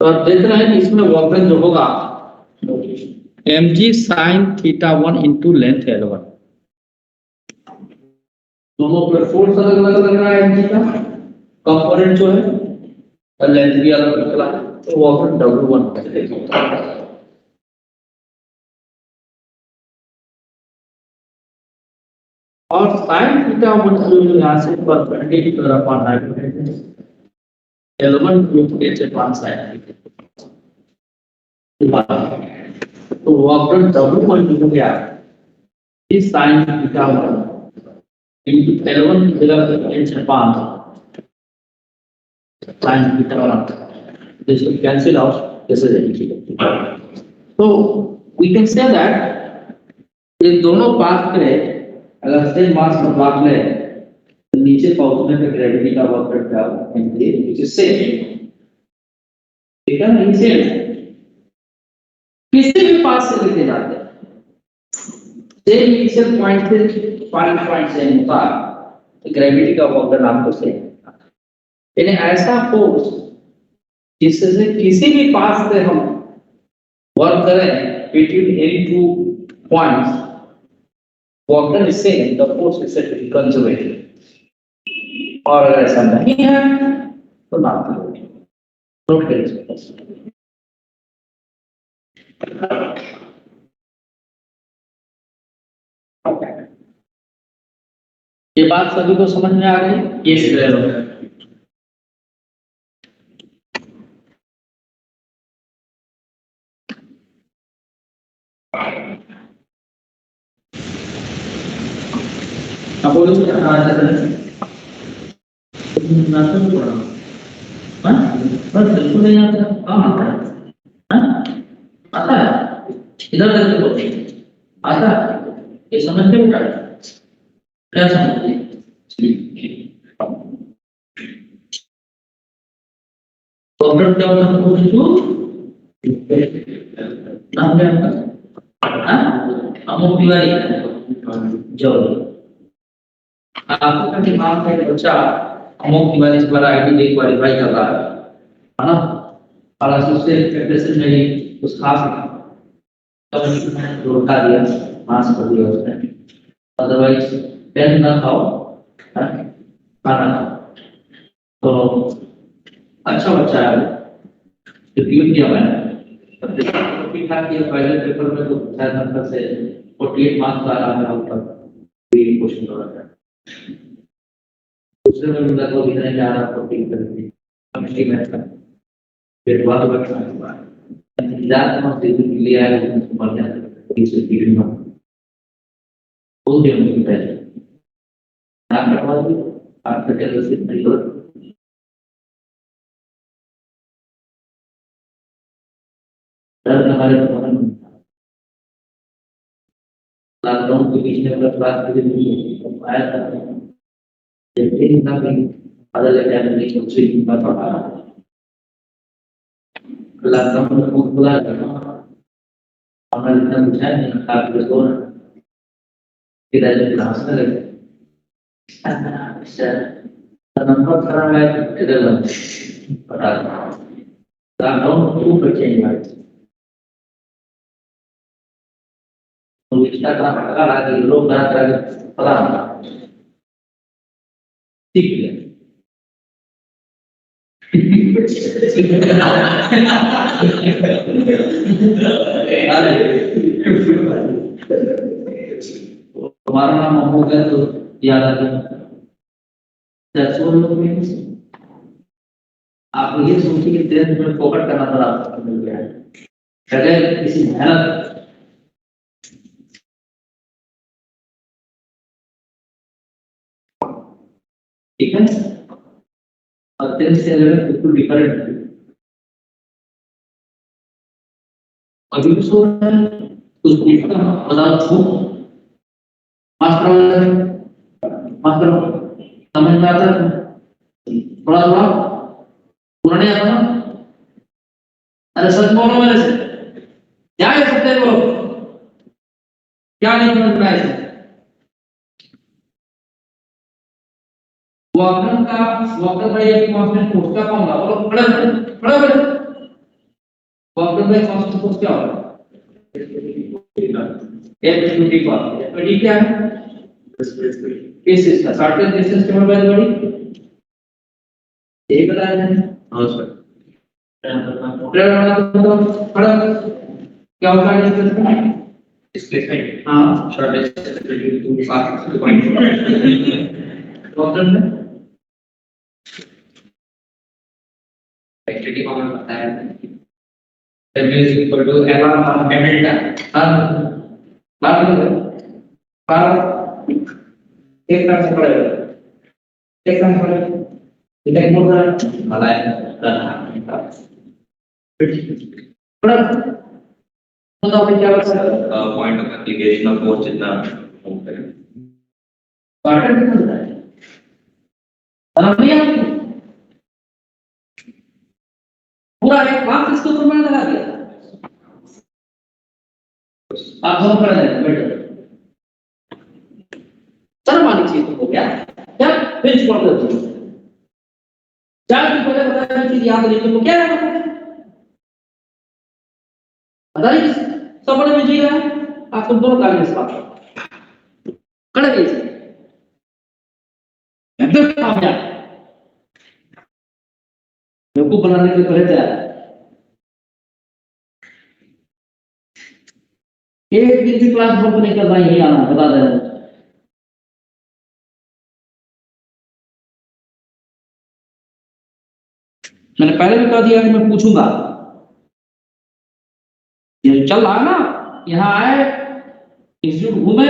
तो आप देख रहे हैं इसमें वर्क डन जो होगा mg sin θ1 into length L1, दोनों पे फोर्स अलग अलग लग रहा है mg का, कंपोनेंट जो है और लेंथ भी अलग लग रहा है, तो वर्क डन W1 और sin θ1 जो यहाँ से perpendicular upon hypotenuse L1 group के अपॉन sin तो वर्क डन W1 जो गया इस sin θ1 into L1 की जगह पे h upon sin θ1. This will cancel out. This is it. So we can say that ये दोनों पाथ पे अगर सेम मास का पाथ ले तो नीचे पहुंचने पे ग्रेविटी का वर्क करता है which is same. ठीक है ना, सेम किसी भी पाथ से लेके जाते हैं सेम इनिशियल पॉइंट से फाइनल पॉइंट से होता है तो ग्रेविटी का वर्क करना आपको सेम, यानी ऐसा फोर्स जिससे किसी भी पाथ से हम वर्क करें between any two points work done is same, the force is said to be conservative, और अगर ऐसा नहीं है तो नॉट करें। ये बात सभी को समझ में आ गई? Yes sir. अब बोलो क्या आता है? नाटक पढ़ा, हाँ? बस बिल्कुल नहीं आता, कहाँ आता है? हाँ? आता है? इधर देखो, आता है? ये समझते हो क्या? क्या समझते? डॉक्टर क्या होता है? नाम क्या है? हाँ? अमोक तिवारी जो आपका दिमाग में बच्चा अमोक तिवारी से बड़ा आईडी देख क्वालिफाई कर रहा है ना, और उससे प्रेपरेशन में कुछ खास तो उठा दिया, मास कर दिया उसने, अदरवाइज पेन ना खाओ, खाना खाओ, तो अच्छा बच्चा है, रिव्यू किया मैंने, ठीक ठाक किया, पहले पेपर में तो शायद नंबर से 48 मार्क्स आ रहा है ऊपर, ये क्वेश्चन हो रहा है, दूसरे में लगभग इतने जा रहा 40 करके, केमिस्ट्री मैथ का, फिर बात बैठना है, इंतजार मत लिया है, बढ़ जाता है, इस पीरियड में, बोल दिया मुझे पहले, आप करवा दो, आपका टेलर से नहीं हो, दर्द हमारे मन में लॉकडाउन के बीच में अगर क्लास के लिए आया था, देखते ही ना कहीं बदल गया, नहीं कुछ ही नहीं पता, लॉकडाउन में खूब बुला था, हमारे इतना बुझाया नहीं, काफी लोगों ने इधर क्लास में लगे, अच्छा नंबर खराब है, इधर पता लॉकडाउन खूब बचे हैं, तो इसका काम लगा कि लोग ना कर पता ठीक है, तुम्हारा नाम हो गया तो याद आ गया, आप ये सोचिए कि 10 मिनट फोकट करना था आपको मिल गया है। अगर किसी मेहनत ठीक है और 10 से 11 बिल्कुल डिफरेंट है। अभी भी सो रहा है कुछ पूछता बताओ छू मास्टर समझ में आता है थोड़ा थोड़ा पूरा नहीं आता ना। अरे सच बोलो मेरे से क्या है सत्य बोलो क्या नहीं समझ में आया वॉकन का वॉकन भाई एक कांस्टेंट फोर्स क्या होगा बोलो बड़ा वॉकन भाई कांस्टेंट फोर्स क्या होगा F टी पर टी क्या है इस इसका सर्टेन डिस्टेंस के बारे में बड़ी एक बताया है हाँ सर खड़ा क्या होता है डिस्टेंस डिस्प्लेसमेंट हाँ short distance to fast point doctor ने एक्टिविटी कॉमन पता है W is equal to ml हाँ बार एक तरफ से पड़ेगा एक तरफ से पड़ेगा इधर एक मोड़ है वाला है बड़ा तो आपने क्या बताया point of application of force जितना होता है क्वार्टर कितना है समझ नहीं आती पूरा एक बात इसको ऊपर मैंने लगा दिया आप दोनों खड़े हैं बैठो शर्म आनी चाहिए तुमको क्या क्या बेंच पढ़ रहे हो चार दिन पहले बताया चीज याद नहीं तुमको क्या याद रखोगे बताइए सबने में जी रहा है आप तुम दोनों कागज इस बात खड़े रहिए एकदम कामयाब बेवकूफ बनाने के लिए पहले तैयार एक दिन भी क्लास बंक नहीं करना यही आना बता दे रहा हूं मैंने पहले भी कह दिया कि मैं पूछूंगा ये चल रहा ना यहाँ आए इंस्टीट्यूट घूमे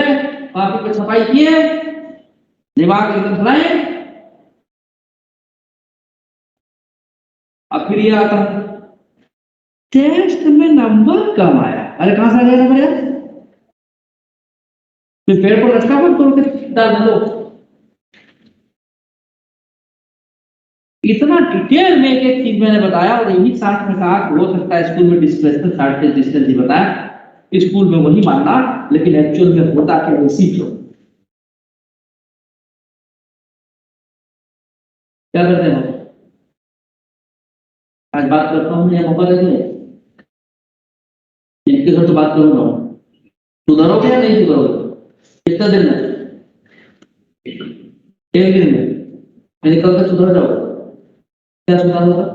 कॉपी पे छपाई किए दिमाग एकदम चलाए अब फिर ये आता टेस्ट में नंबर कम आया अरे कहां से आ गया नंबर यार फिर पेड़ पर लटका मत तोड़ के डाल दो इतना डिटेल में एक एक चीज मैंने बताया और यही साथ में कहा कि हो सकता है स्कूल में डिस्प्लेसमेंट सर्टेन डिस्टेंस ही बताया स्कूल में वही मानना लेकिन एक्चुअल में होता क्या वो सीखो क्या करते हैं आज बात करता हूँ या मौका देते हैं इनके साथ तो बात करूंगा सुधरोगे या नहीं सुधरोगे कितना दिन में एक दिन में मैंने कल तक सुधर जाओगे क्या सुधार होगा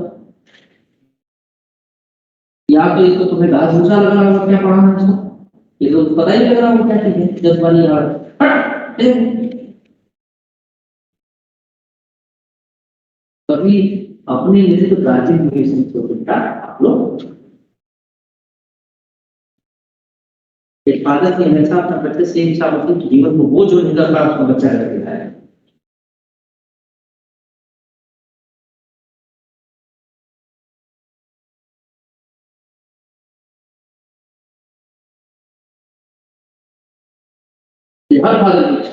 या तो इसको तुम्हें घास भूसा लगा रहा होगा क्या पढ़ाना है इसको ये तो पता ही लग रहा होगा क्या चीज है जब वाली कभी अपने लिए तो ग्रेजुएशन को बेटा आप लोग एक आदत है हमेशा अपना बच्चे से हिसाब अपने जीवन में वो जो निकल रहा है उसको बच्चा कर देता है हर बात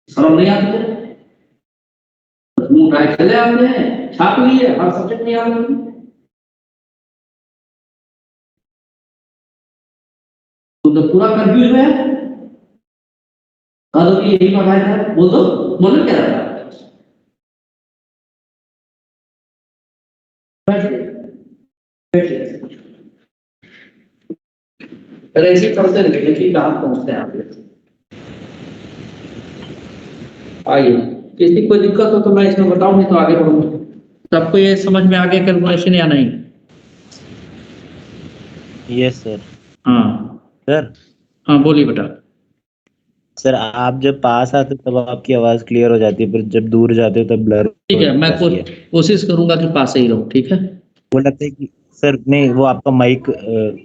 समझ नहीं आती मुंह उठाए चले आते हैं छाप लिए हर सब्जेक्ट में याद नहीं तो पूरा कंफ्यूज है कहा दो कि यही पढ़ाया था बोल दो बोलो क्या रहा ऐसे पढ़ते रहिए कि कहाँ पहुंचते हैं आप आइए किसी कोई दिक्कत हो तो मैं इसमें बताऊं नहीं तो आगे बढ़ूंगा सबको ये समझ में आ गया कैलकुलेशन या नहीं यस सर हाँ सर हाँ बोलिए बेटा सर आप जब पास आते हो तब आपकी आवाज क्लियर हो जाती है, पर जब दूर जाते हो तब ब्लर ठीक है, मैं कोशिश करूंगा कि पास ही रहूं, ठीक है। वो लगता है कि सर नहीं, वो आपका माइक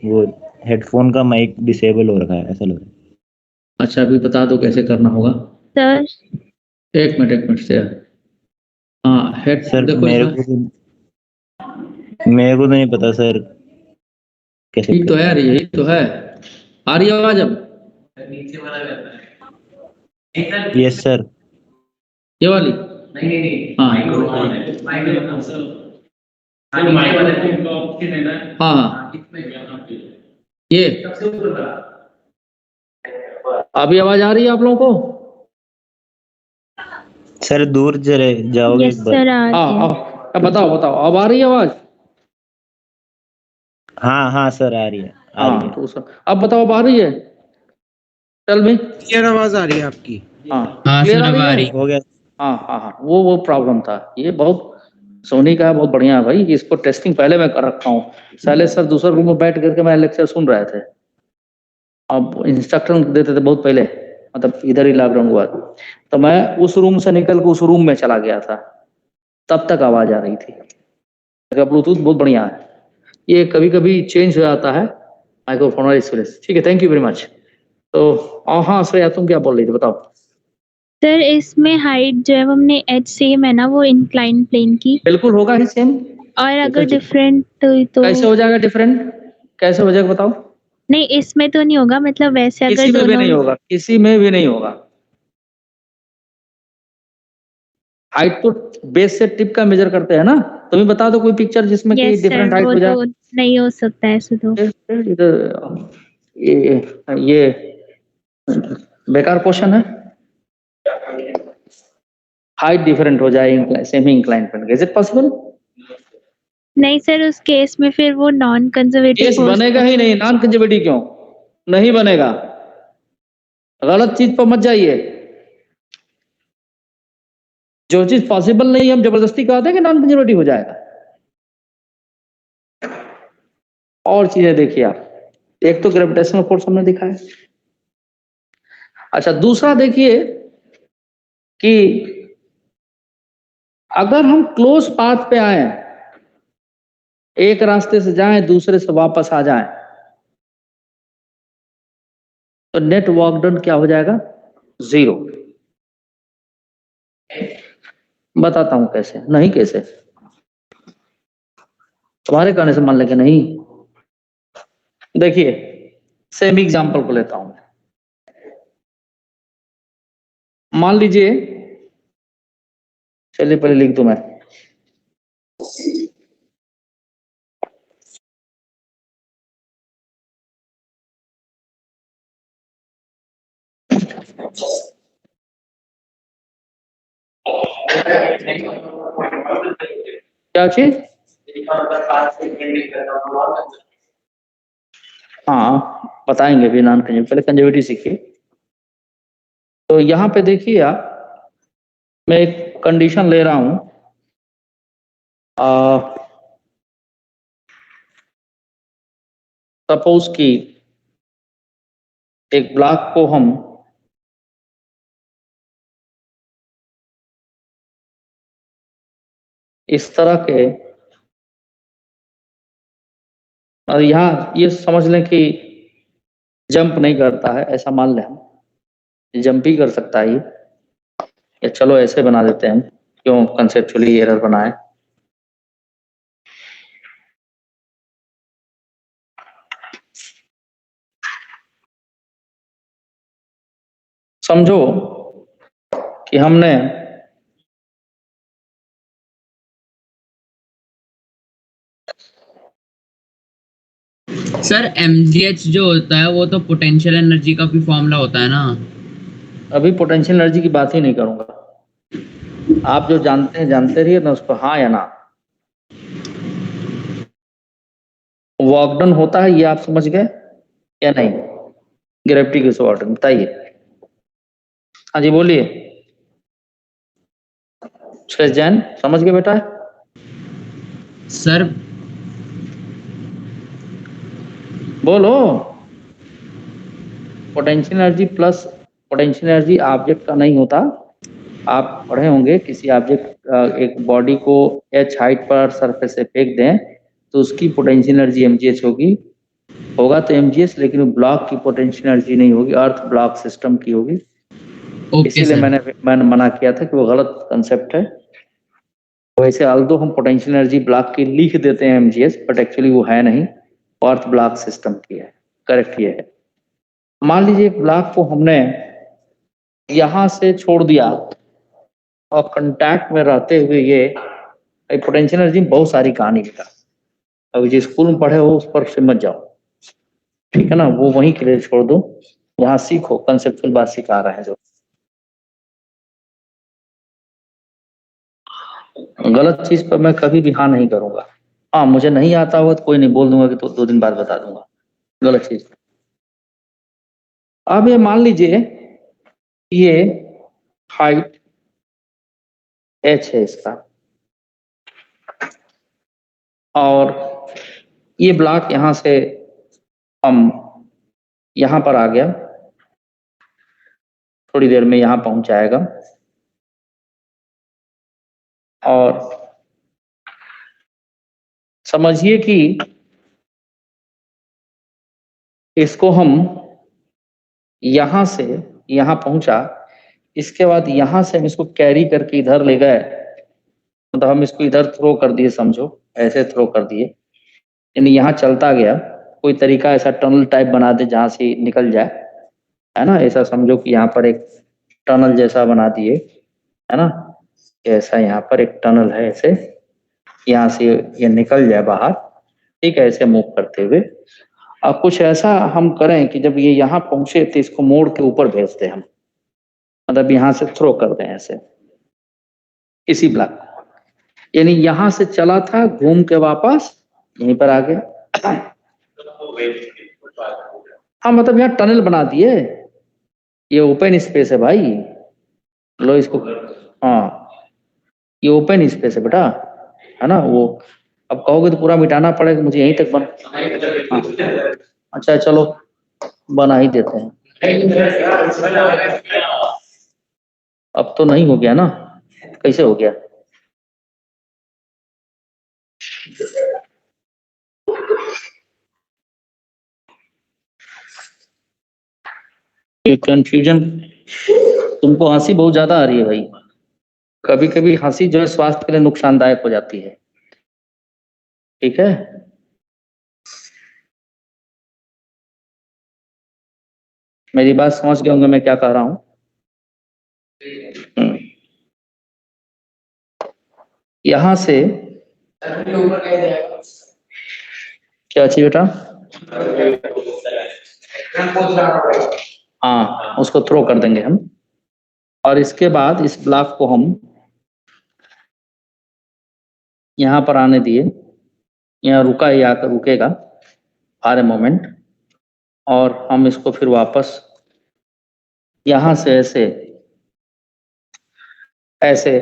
वो हेडफोन का माइक डिसेबल हो रखा है, ऐसा लग रहा है। अच्छा, अभी बता दो कैसे करना होगा। सर एक मिनट से। हाँ, हेड सर देखो मेरे इसमें। को तो नहीं पता सर कैसे ठीक तो है, करना यही तो है। आ रही है आवाज अब? नीचे वाला रहता है। है। Yes sir. ये वाली? नहीं हाँ। माइक्रोफोन है। Microphone sir. जो माइक वाले का ऑप्शन है ना, हाँ हाँ, यहाँ पे ये सबसे ऊपर वाला। अभी आवाज आ रही है आप लोगों को? सर दूर जरे जाओगे यस एक बार। सर आ हाँ, रही है। अब बताओ अब आ रही है आवाज? हाँ हाँ सर आ रही है, आ रही हाँ है। तो अब बताओ, अब आ रही है? चल भाई। क्लियर आवाज आ रही है आपकी। हाँ, हाँ क्लियर सर, आ अब रही आ है? रही। हो गया। हाँ, वो प्रॉब्लम था। ये बहुत सोनी का है, बहुत बढ़िया है भाई। इसको टेस्टिंग पहले मैं कर रखा हूँ। शैलेश सर दूसरे रूम में बैठ करके मैं लेक्चर सुन रहे थे, अब इंस्ट्रक्शन देते थे बहुत पहले, मतलब इधर ही लॉकडाउन हुआ था। तो मैं उस रूम से निकल के उस रूम में चला गया था, तब तक आवाज आ रही थी। ब्लूटूथ बहुत बढ़िया है। ये कभी कभी चेंज हो जाता है माइक्रोफोन और स्पेस। ठीक है, थैंक यू वेरी मच। तो हाँ श्रेया, तुम क्या बोल रही थी, बताओ। सर इसमें हाइट जो है वो हमने एच सेम है ना, वो इंक्लाइन प्लेन की, बिल्कुल होगा ही सेम। और अगर डिफरेंट हुई तो कैसे हो जाएगा डिफरेंट? कैसे हो जाएगा बताओ। नहीं, इसमें तो नहीं होगा, मतलब वैसे अगर किसी में भी दोनों। नहीं होगा, किसी में भी नहीं होगा। हाइट तो बेस से टिप का मेजर करते हैं ना। तुम्हें बता दो कोई पिक्चर जिसमें कि यस सर, डिफरेंट हाइट वो हो जाए। तो नहीं हो सकता ऐसे तो। इधर ये बेकार क्वेश्चन है। हाइट डिफरेंट हो जाए semi incline, is it possible? नहीं सर, उस केस में फिर वो नॉन कंजर्वेटिव केस फोर्स। बनेगा ही नहीं। नॉन कंजर्वेटिव क्यों नहीं बनेगा? गलत चीज पर मत जाइए। जो चीज पॉसिबल नहीं है हम जबरदस्ती कहते हैं कि नॉन कंजर्वेटिव हो जाएगा। और चीजें देखिए आप, एक तो ग्रेविटेशनल फोर्स हमने दिखा है। अच्छा, दूसरा देखिए कि अगर हम क्लोज पाथ पे आए, एक रास्ते से जाएं दूसरे से वापस आ जाएं, तो नेट वर्क डन क्या हो जाएगा? 0। बताता हूं कैसे। नहीं कैसे? तुम्हारे कहने से मान लेके नहीं। देखिए, सेम एग्जांपल को लेता हूं। मान लीजिए, चलिए पहले लिख दूं मैं। क्या चीज? हाँ बताएंगे भी। नॉन कंजर्वेटिव, पहले कंजर्वेटिव सीखिए। तो यहां पे देखिए आप, मैं एक कंडीशन ले रहा हूं। सपोज कि एक ब्लॉक को हम इस तरह के, और यहाँ ये समझ लें कि जंप नहीं करता है, ऐसा मान लें हम। जंप ही कर सकता है ये, या चलो ऐसे बना देते हैं हम, क्यों कंसेप्चुअली एरर बनाए। समझो कि हमने सर mgh जो होता है वो तो पोटेंशियल एनर्जी का भी फॉर्मूला होता है ना। अभी पोटेंशियल एनर्जी की बात ही नहीं करूंगा। आप जो जानते हैं जानते रहिए ना, उस पर हाँ या ना। वर्क डन होता है ये आप समझ गए या नहीं? ग्रेविटी के वर्क डन बताइए। हाँ जी बोलिए। सुरेश जैन समझ गए बेटा? सर बोलो। Potential energy plus potential energy object का नहीं होता। आप पढ़े होंगे किसी ऑब्जेक्ट एक बॉडी को h हाइट पर सरफेस से फेंक दें तो उसकी पोटेंशियल एनर्जी mgh होगा तो mgh, लेकिन ब्लॉक की पोटेंशियल एनर्जी नहीं होगी, अर्थ ब्लॉक सिस्टम की होगी। ओके इसीलिए सर। मैंने मना किया था कि वो गलत कंसेप्ट है। वैसे ऑल्दो हम पोटेंशियल एनर्जी ब्लॉक की लिख देते हैं mgh, बट एक्चुअली वो है नहीं, अर्थ ब्लॉक सिस्टम की है। करेक्ट ये है। मान लीजिए एक ब्लॉक को हमने यहां से छोड़ दिया और कांटेक्ट में रहते हुए ये पोटेंशियल एनर्जी में बहुत सारी कहानी लिखा, अभी जो स्कूल में पढ़े हो उस पर से मत जाओ, ठीक है ना, वो वहीं के लिए छोड़ दो। यहाँ सीखो, कंसेप्चुअल बात सिखा रहे हैं जो। गलत चीज पर मैं कभी भी हाँ नहीं करूंगा। हाँ मुझे नहीं आता हुआ तो कोई नहीं, बोल दूंगा कि तो 2 दिन बाद बता दूंगा गलत चीज। अब ये मान लीजिए ये हाइट h है इसका, और ये ब्लॉक यहां से हम यहां पर आ गया, थोड़ी देर में यहां पहुंच जाएगा, और समझिए कि इसको हम यहां से यहां पहुंचा, इसके बाद यहां से हम इसको कैरी करके इधर ले गए, मतलब हम इसको इधर थ्रो कर दिए, समझो ऐसे थ्रो कर दिए, यानी यहाँ चलता गया। कोई तरीका ऐसा टनल टाइप बना दे जहां से निकल जाए, है ना, ऐसा समझो कि यहाँ पर एक टनल जैसा बना दिए, है ना, ऐसा यहाँ पर एक टनल है, ऐसे यहाँ से ये निकल जाए बाहर, ठीक है, ऐसे मूव करते हुए। अब कुछ ऐसा हम करें कि जब ये यहाँ पहुंचे तो इसको मोड़ के ऊपर भेज दें हम, मतलब यहाँ से थ्रो कर दें ऐसे इसी ब्लॉक को, यानी यहाँ से चला था घूम के वापस यहीं पर आ गया। हाँ मतलब यहाँ टनल बना दिए, ये ओपन स्पेस है भाई, लो इसको, हाँ ये ओपन स्पेस है बेटा, है ना। वो अब कहोगे तो पूरा मिटाना पड़ेगा, मुझे यहीं तक हाँ। अच्छा चलो बना ही देते हैं। अब तो नहीं हो गया ना, कैसे हो गया? ये कंफ्यूजन, तुमको हंसी बहुत ज्यादा आ रही है भाई। कभी कभी हंसी जो है स्वास्थ्य के लिए नुकसानदायक हो जाती है, ठीक है। मेरी बात समझ गए होंगे मैं क्या कह रहा हूं। यहां से क्या चाहिए बेटा? हाँ उसको थ्रो कर देंगे हम, और इसके बाद इस ब्लॉक को हम यहाँ पर आने दिए, यहाँ रुका ही आकर रुकेगा फॉर ए मोमेंट, और हम इसको फिर वापस यहाँ से ऐसे ऐसे,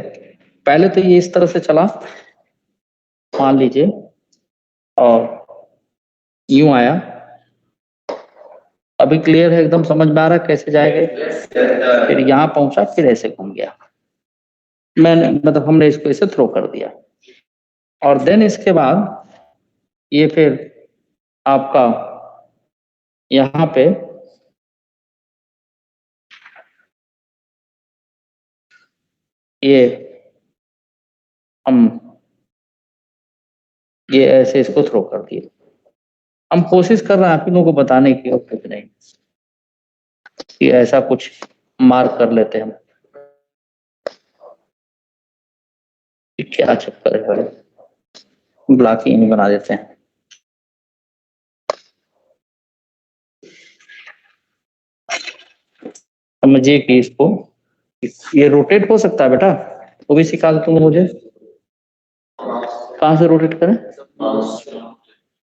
पहले तो ये इस तरह से चला मान लीजिए, और यूं आया। अभी क्लियर है, एकदम समझ में आ रहा है कैसे जाएगा? फिर यहाँ पहुंचा, फिर ऐसे घूम गया, मैंने मतलब हमने इसको ऐसे थ्रो कर दिया, और देन इसके बाद ये फिर आपका यहाँ पे ये हम ये ऐसे इसको थ्रो कर दिए। हम कोशिश कर रहे हैं आप लोगों को बताने की, और कुछ नहीं, कि ऐसा कुछ मार्क कर लेते हैं हम, कि क्या चक्कर है भाई, ब्लॉक ही नहीं बना देते हैं। समझिए कि इसको, ये रोटेट हो सकता है बेटा, वो भी सिखा दो तुम मुझे, कहाँ से रोटेट करें?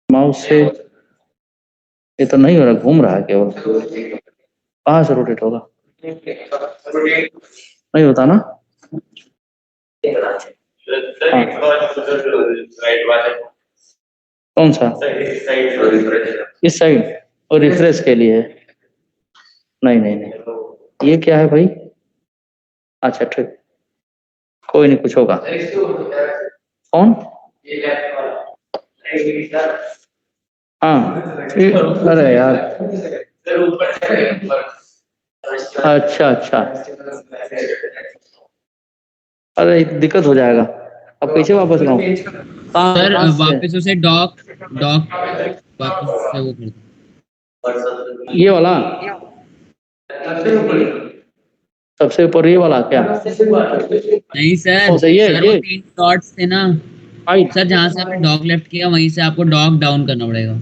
माउस से ये तो नहीं हो रहा, घूम रहा है केवल, कहाँ से रोटेट होगा? नहीं होता ना। हाँ। कौन सा? इस साइड, और रिफ्रेश के लिए? नहीं नहीं नहीं, ये क्या है भाई? अच्छा ठीक, कोई नहीं, कुछ होगा। कौन? हाँ अरे यार, अच्छा अच्छा, अरे दिक्कत हो जाएगा, अब कैसे वापस लाऊं? सर कहाँ से? वापस उसे डॉक डॉक वापस से वो कर दो। ये वाला सबसे ऊपर, ये वाला क्या? नहीं सर, कौन सा? ये सर वो 3 डॉट्स थे ना हाइट? सर, जहाँ से आपने डॉग लेफ्ट किया वहीं से आपको डॉग डाउन करना पड़ेगा।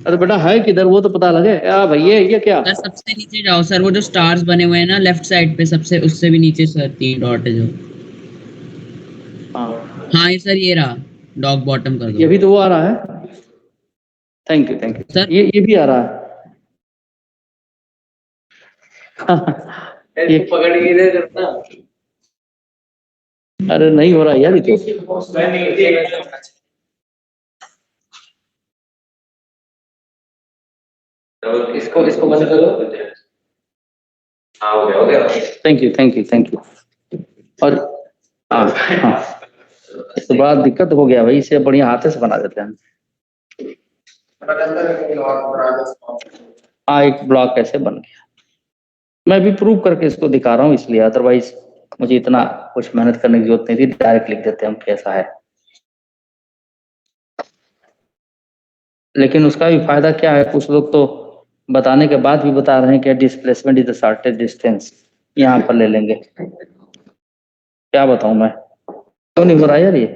अरे बेटा है किधर, वो तो पता लगे। भैया ये क्या? सर सबसे नीचे जाओ सर, वो जो स्टार्स बने हुए हैं ना लेफ्ट साइड पे, सबसे उससे भी नीचे सर 3 डॉट है जो। हाँ हाँ ये सर ये रहा, डॉग बॉटम कर ये दो भी तो वो आ रहा है। Thank you thank you. Sir. ये भी आ रहा है। ये पकड़ के इधर करना। अरे नहीं हो रहा यार, ये तो इसको इसको बंद करो। हाँ हो गया। Thank you thank you thank you. और हाँ हाँ, इसके बाद दिक्कत हो गया भाई, इसे बढ़िया हाथे से बना देते हैं। हाँ एक ब्लॉक ऐसे बन गया। मैं भी प्रूव करके इसको दिखा रहा हूँ इसलिए, अदरवाइज मुझे इतना कुछ मेहनत करने की जरूरत नहीं थी, डायरेक्ट लिख देते हम कैसा है। लेकिन उसका भी फायदा क्या है, कुछ लोग तो बताने के बाद भी बता रहे हैं कि displacement is the shortest distance, यहाँ पर ले लेंगे। क्या बताऊं मैं, क्यों नहीं हो रहा यार ये?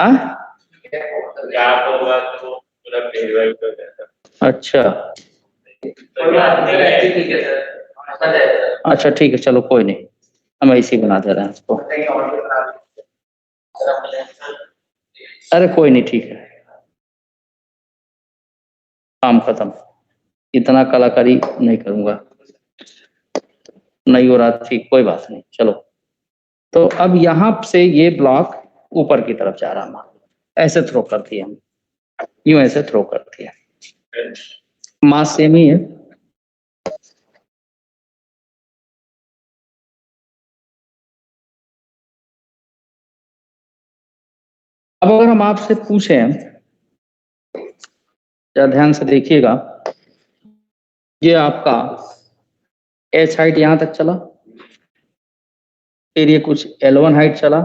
हाँ? अच्छा अच्छा ठीक है, चलो कोई नहीं, हम ऐसे ही बना दे रहे हैं इसको। अरे कोई नहीं, ठीक है, काम खत्म, इतना कलाकारी नहीं करूंगा। नहीं हो रहा, ठीक, कोई बात नहीं, चलो। तो अब यहाँ से ये ब्लॉक ऊपर की तरफ जा रहा है, ऐसे थ्रो कर दिया हम, यूं ऐसे थ्रो कर दिया। मास सेम ही है। अब अगर हम आपसे पूछें, जरा ध्यान से देखिएगा, ये आपका एच हाइट यहां तक चला, फिर ये कुछ L1 हाइट चला,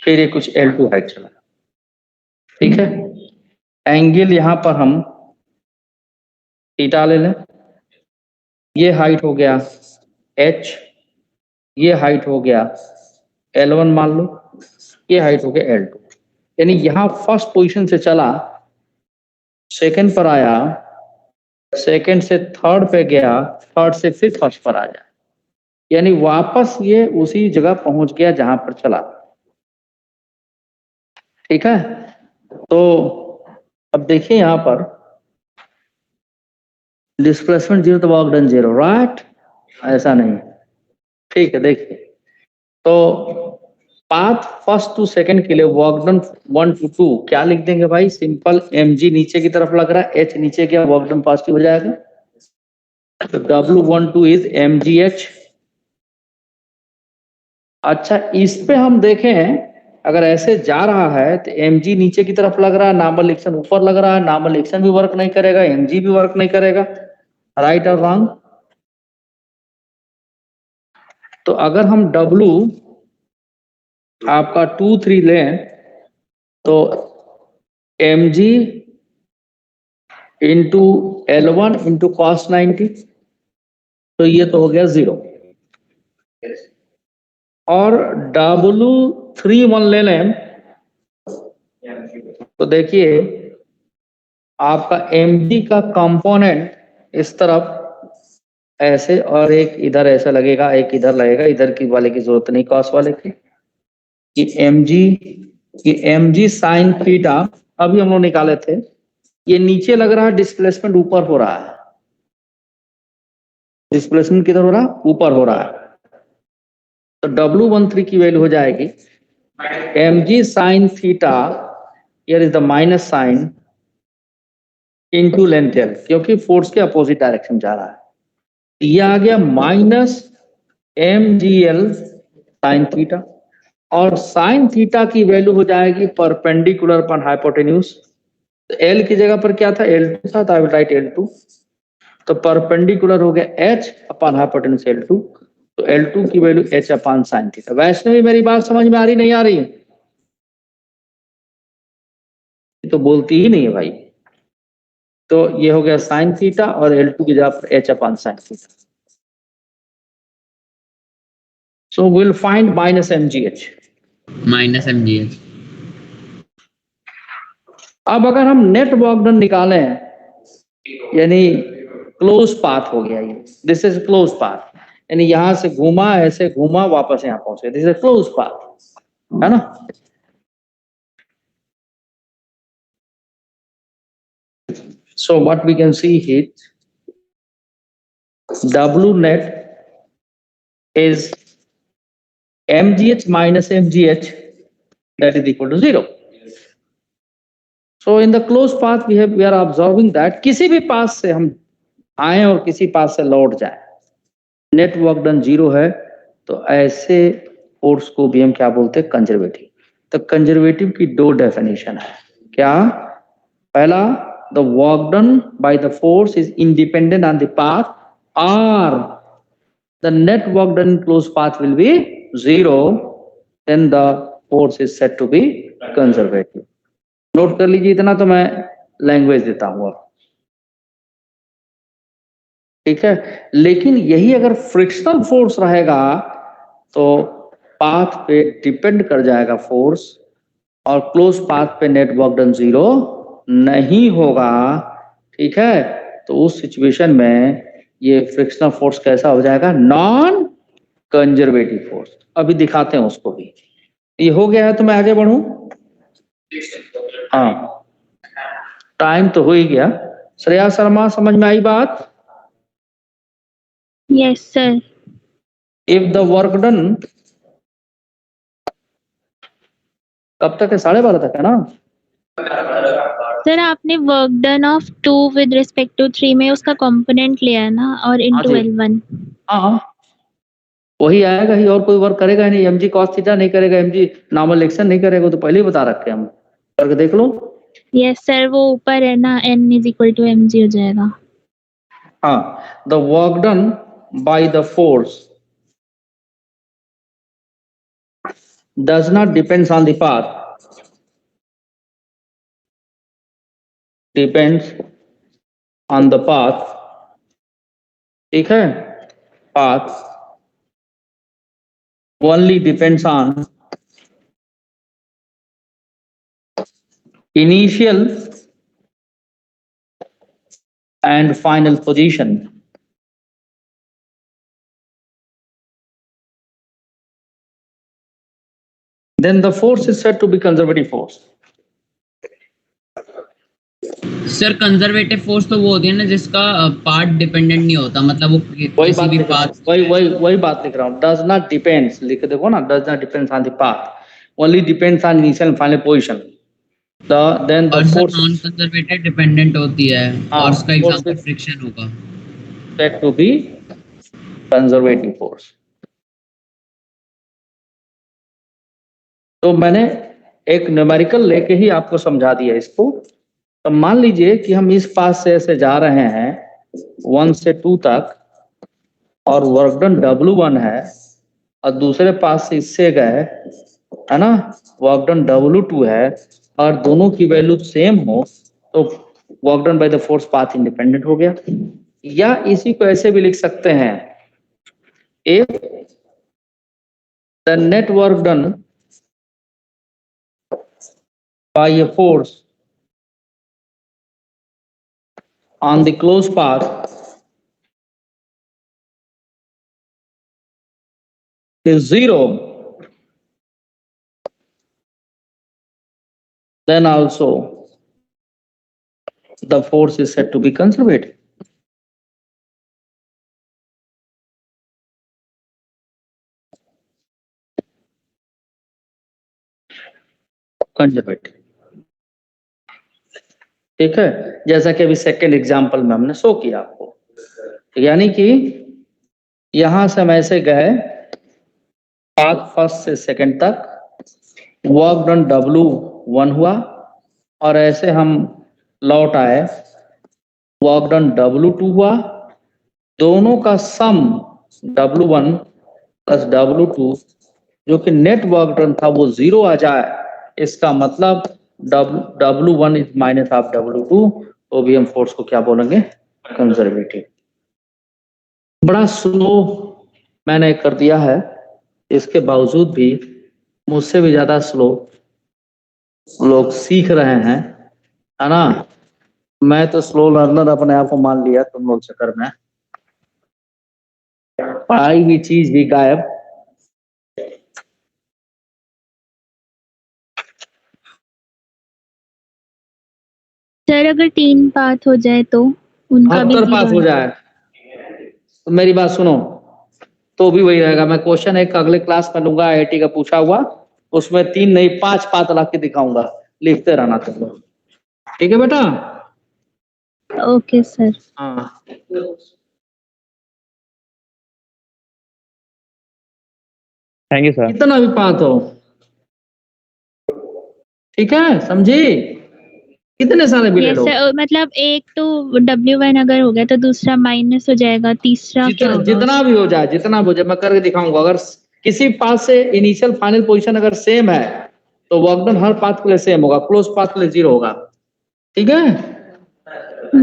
फिर ये कुछ L2 हाइट चला, ठीक है। एंगल यहां पर हम थीटा ले लें, ये हाइट हो गया H, ये हाइट हो गया L1 मान लो, ये हाइट हो गया L2। यानी यहां फर्स्ट पोजीशन से चला, सेकंड पर आया, सेकंड से थर्ड पे गया, थर्ड से फिर फर्स्ट पर आ जाए, यानी वापस ये उसी जगह पहुंच गया जहां पर चला, ठीक है। तो अब देखिए यहां पर डिस्प्लेसमेंट जीरो तो वर्क डन जीरो, राइट? ऐसा नहीं, ठीक है। देखिए तो पाथ फर्स्ट टू सेकंड के लिए वर्क डन 1 to 2 क्या लिख देंगे भाई? सिंपल, mg नीचे की तरफ लग रहा है, h नीचे गया, वर्क डन पॉजिटिव हो जाएगा, तो W12 इज mgh। अच्छा इस पे हम देखें, अगर ऐसे जा रहा है तो mg नीचे की तरफ लग रहा है, नॉर्मल एक्शन ऊपर लग रहा है, नॉर्मल एक्शन भी वर्क नहीं करेगा, mg भी वर्क नहीं करेगा, राइट और रॉन्ग? तो अगर हम W आपका 2 3 लें तो mg into L1 into cos 90, तो ये तो हो गया 0। और W31 ले लें तो देखिए आपका mg का कंपोनेंट इस तरफ ऐसे, और एक इधर ऐसा लगेगा, एक इधर लगेगा, इधर की वाले की जरूरत नहीं कॉस वाले की। mg साइन थीटा अभी हम लोग निकाले थे, ये नीचे लग रहा है, डिस्प्लेसमेंट ऊपर हो रहा है, डिस्प्लेसमेंट किधर हो रहा है? ऊपर हो रहा है। तो W13 की वैल्यू हो जाएगी mg sine theta, here is the minus sign, into length L, क्योंकि फोर्स के अपोजिट डायरेक्शन जा रहा है। ये आ गया minus M G L sine theta, और साइन थीटा की वैल्यू हो जाएगी परपेंडिकुलर अपॉन हाइपोटेन्यूज। एल की जगह पर क्या था, L2 था, तो आई विल राइट L2। तो परपेंडिकुलर हो गया H अपॉन हाइपोटेन्यूज L2, तो L2 की value H upon sine theta. Vaishnavi मेरी बात समझ में आ रही नहीं आ रही? ये तो बोलती ही नहीं है भाई। तो ये हो गया साइन थीटा और L2 की जगह पर H upon sine theta. So will find minus MGH। Minus MGH। अब अगर हम नेट वर्क डन निकालें, यानी क्लोज पाथ हो गया ये, दिस इज क्लोज पाथ, यानी यहां से घूमा, ऐसे घूमा, वापस यहां पहुंचे, दिस इज क्लोज पाथ, है ना। So what we can see hit W net is MGH minus MGH, that is equal to 0. So in the closed path we are observing that किसी भी पास से हम आए और किसी पास से लौट जाए, नेट वर्क डन 0 है, तो ऐसे फोर्स को भी हम क्या बोलते हैं, कंजर्वेटिव। तो कंजर्वेटिव की दो डेफिनेशन है। क्या? पहला, the work done by the force is independent on the path, और the net work done in close path will be 0, then the force is said to be conservative. Note कर लीजिए इतना, तो मैं लैंग्वेज देता हूं अब, ठीक है। लेकिन यही अगर फ्रिक्शनल फोर्स रहेगा तो पाथ पे डिपेंड कर जाएगा फोर्स, और क्लोज पाथ पे नेट वर्क डन 0 नहीं होगा, ठीक है। तो उस सिचुएशन में ये फ्रिक्शनल फोर्स कैसा हो जाएगा, नॉन कंजर्वेटिव फोर्स। अभी दिखाते हैं उसको भी। ये हो गया है तो मैं आगे बढ़ूं? हाँ, टाइम तो हो ही गया। श्रेया शर्मा, समझ में आई बात? Yes, sir. If the work done, कब तक है, 12:30 तक है ना? सर आपने work done of 2 with respect to 3 में उसका कंपोनेंट लिया है ना, और इनटू जी। L1। हाँ, वही आएगा ही, और कोई वर्क करेगा ही नहीं। mg cos थीटा नहीं करेगा, mg नॉर्मल एक्शन नहीं करेगा, तो पहले ही बता रखे हम, करके देख लो। यस सर, वो ऊपर है ना, N is equal to mg हो जाएगा। हाँ, the work done by the force does not depends on the path, depends on the path, ठीक है। path only depends on initial and final position, then the force is said to be conservative force. Sir conservative force तो वो होती है ना जिसका part dependent नहीं होता, मतलब वो वही किसी बात भी लिख रहा हूँ, पाथ। वही बात लिख रहा हूँ। डज नॉट डिपेंड्स लिख के देखो ना, does not depends on the path, only depends on initial and final position. Then the और sir force non conservative dependent होती है, और उसका फोर्स एग्जांपल इज फ्रिक्शन होगा। Said to be conservative force. तो मैंने एक न्यूमेरिकल लेके ही आपको समझा दिया इसको। तो मान लीजिए कि हम इस पास से ऐसे जा रहे हैं 1 से 2 तक, और वर्क डन W1 है, और दूसरे पास से इससे गए, है ना, वर्क डन W2 है, और दोनों की वैल्यू सेम हो, तो work done by the force path independent हो गया। या इसी को ऐसे भी लिख सकते हैं, if the net work done by a force on the closed path is 0, then also the force is said to be conservative. Conservative. ठीक है, जैसा कि अभी सेकंड एग्जांपल में हमने शो किया आपको। यानी कि यहां से हम ऐसे गए पाथ फर्स्ट से सेकंड तक, वर्क डन W1 हुआ, और ऐसे हम लौट आए, वर्क डन W2 हुआ, दोनों का सम W1 प्लस W2 जो कि नेट वर्क डन था वो 0 आ जाए, इसका मतलब W1 is minus of W2, तो भी हम फोर्स को क्या बोलेंगे, कंजर्वेटिव। बड़ा स्लो मैंने कर दिया है, इसके बावजूद भी मुझसे भी ज्यादा स्लो लोग सीख रहे हैं, है ना। मैं तो स्लो लर्नर अपने आप को मान लिया, तुम लोग चक्कर में पढ़ाई की चीज भी गायब। सर अगर 3 पाथ हो जाए तो उनका भी 72 पास हो 0 जाए तो मेरी बात सुनो, तो भी वही रहेगा। मैं क्वेश्चन एक अगले क्लास में लूंगा, IIT का पूछा हुआ, उसमें 3 नहीं 5 पाथ ला के दिखाऊंगा, लिखते रहना तुम लोग, ठीक है बेटा। Okay sir. हाँ, थैंक यू सर। कितना भी पाथ हो, ठीक है, समझी, कितने सारे भी ले यस लो, सर, मतलब एक तो W1 अगर हो गया तो दूसरा माइनस हो जाएगा, तीसरा क्या होगा? जितना भी हो जाए, जितना भी हो जाए, मैं करके दिखाऊंगा। अगर किसी पाथ से इनिशियल फाइनल पोजीशन अगर सेम है तो वर्क डन हर पाथ के लिए सेम होगा, क्लोज पाथ के लिए 0 होगा, ठीक है।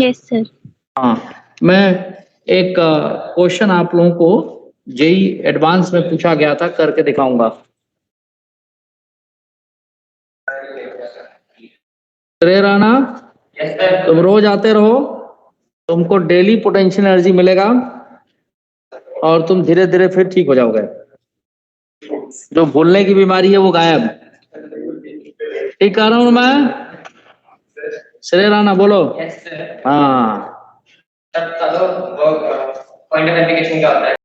Yes sir. हाँ, मैं एक क्वेश्चन आप लोगों को जेई एडवांस में पूछा गया था, करके दिखाऊंगा। श्रेय राणा, तुम रोज आते रहो, तुमको डेली पोटेंशियल एनर्जी मिलेगा और तुम धीरे धीरे फिर ठीक हो जाओगे। जो भूलने की बीमारी है वो गायब, ठीक कह रहा हूं मैं। श्रेय राणा बोलो। हाँ, पॉइंट ऑफ एप्लीकेशन क्या होता है?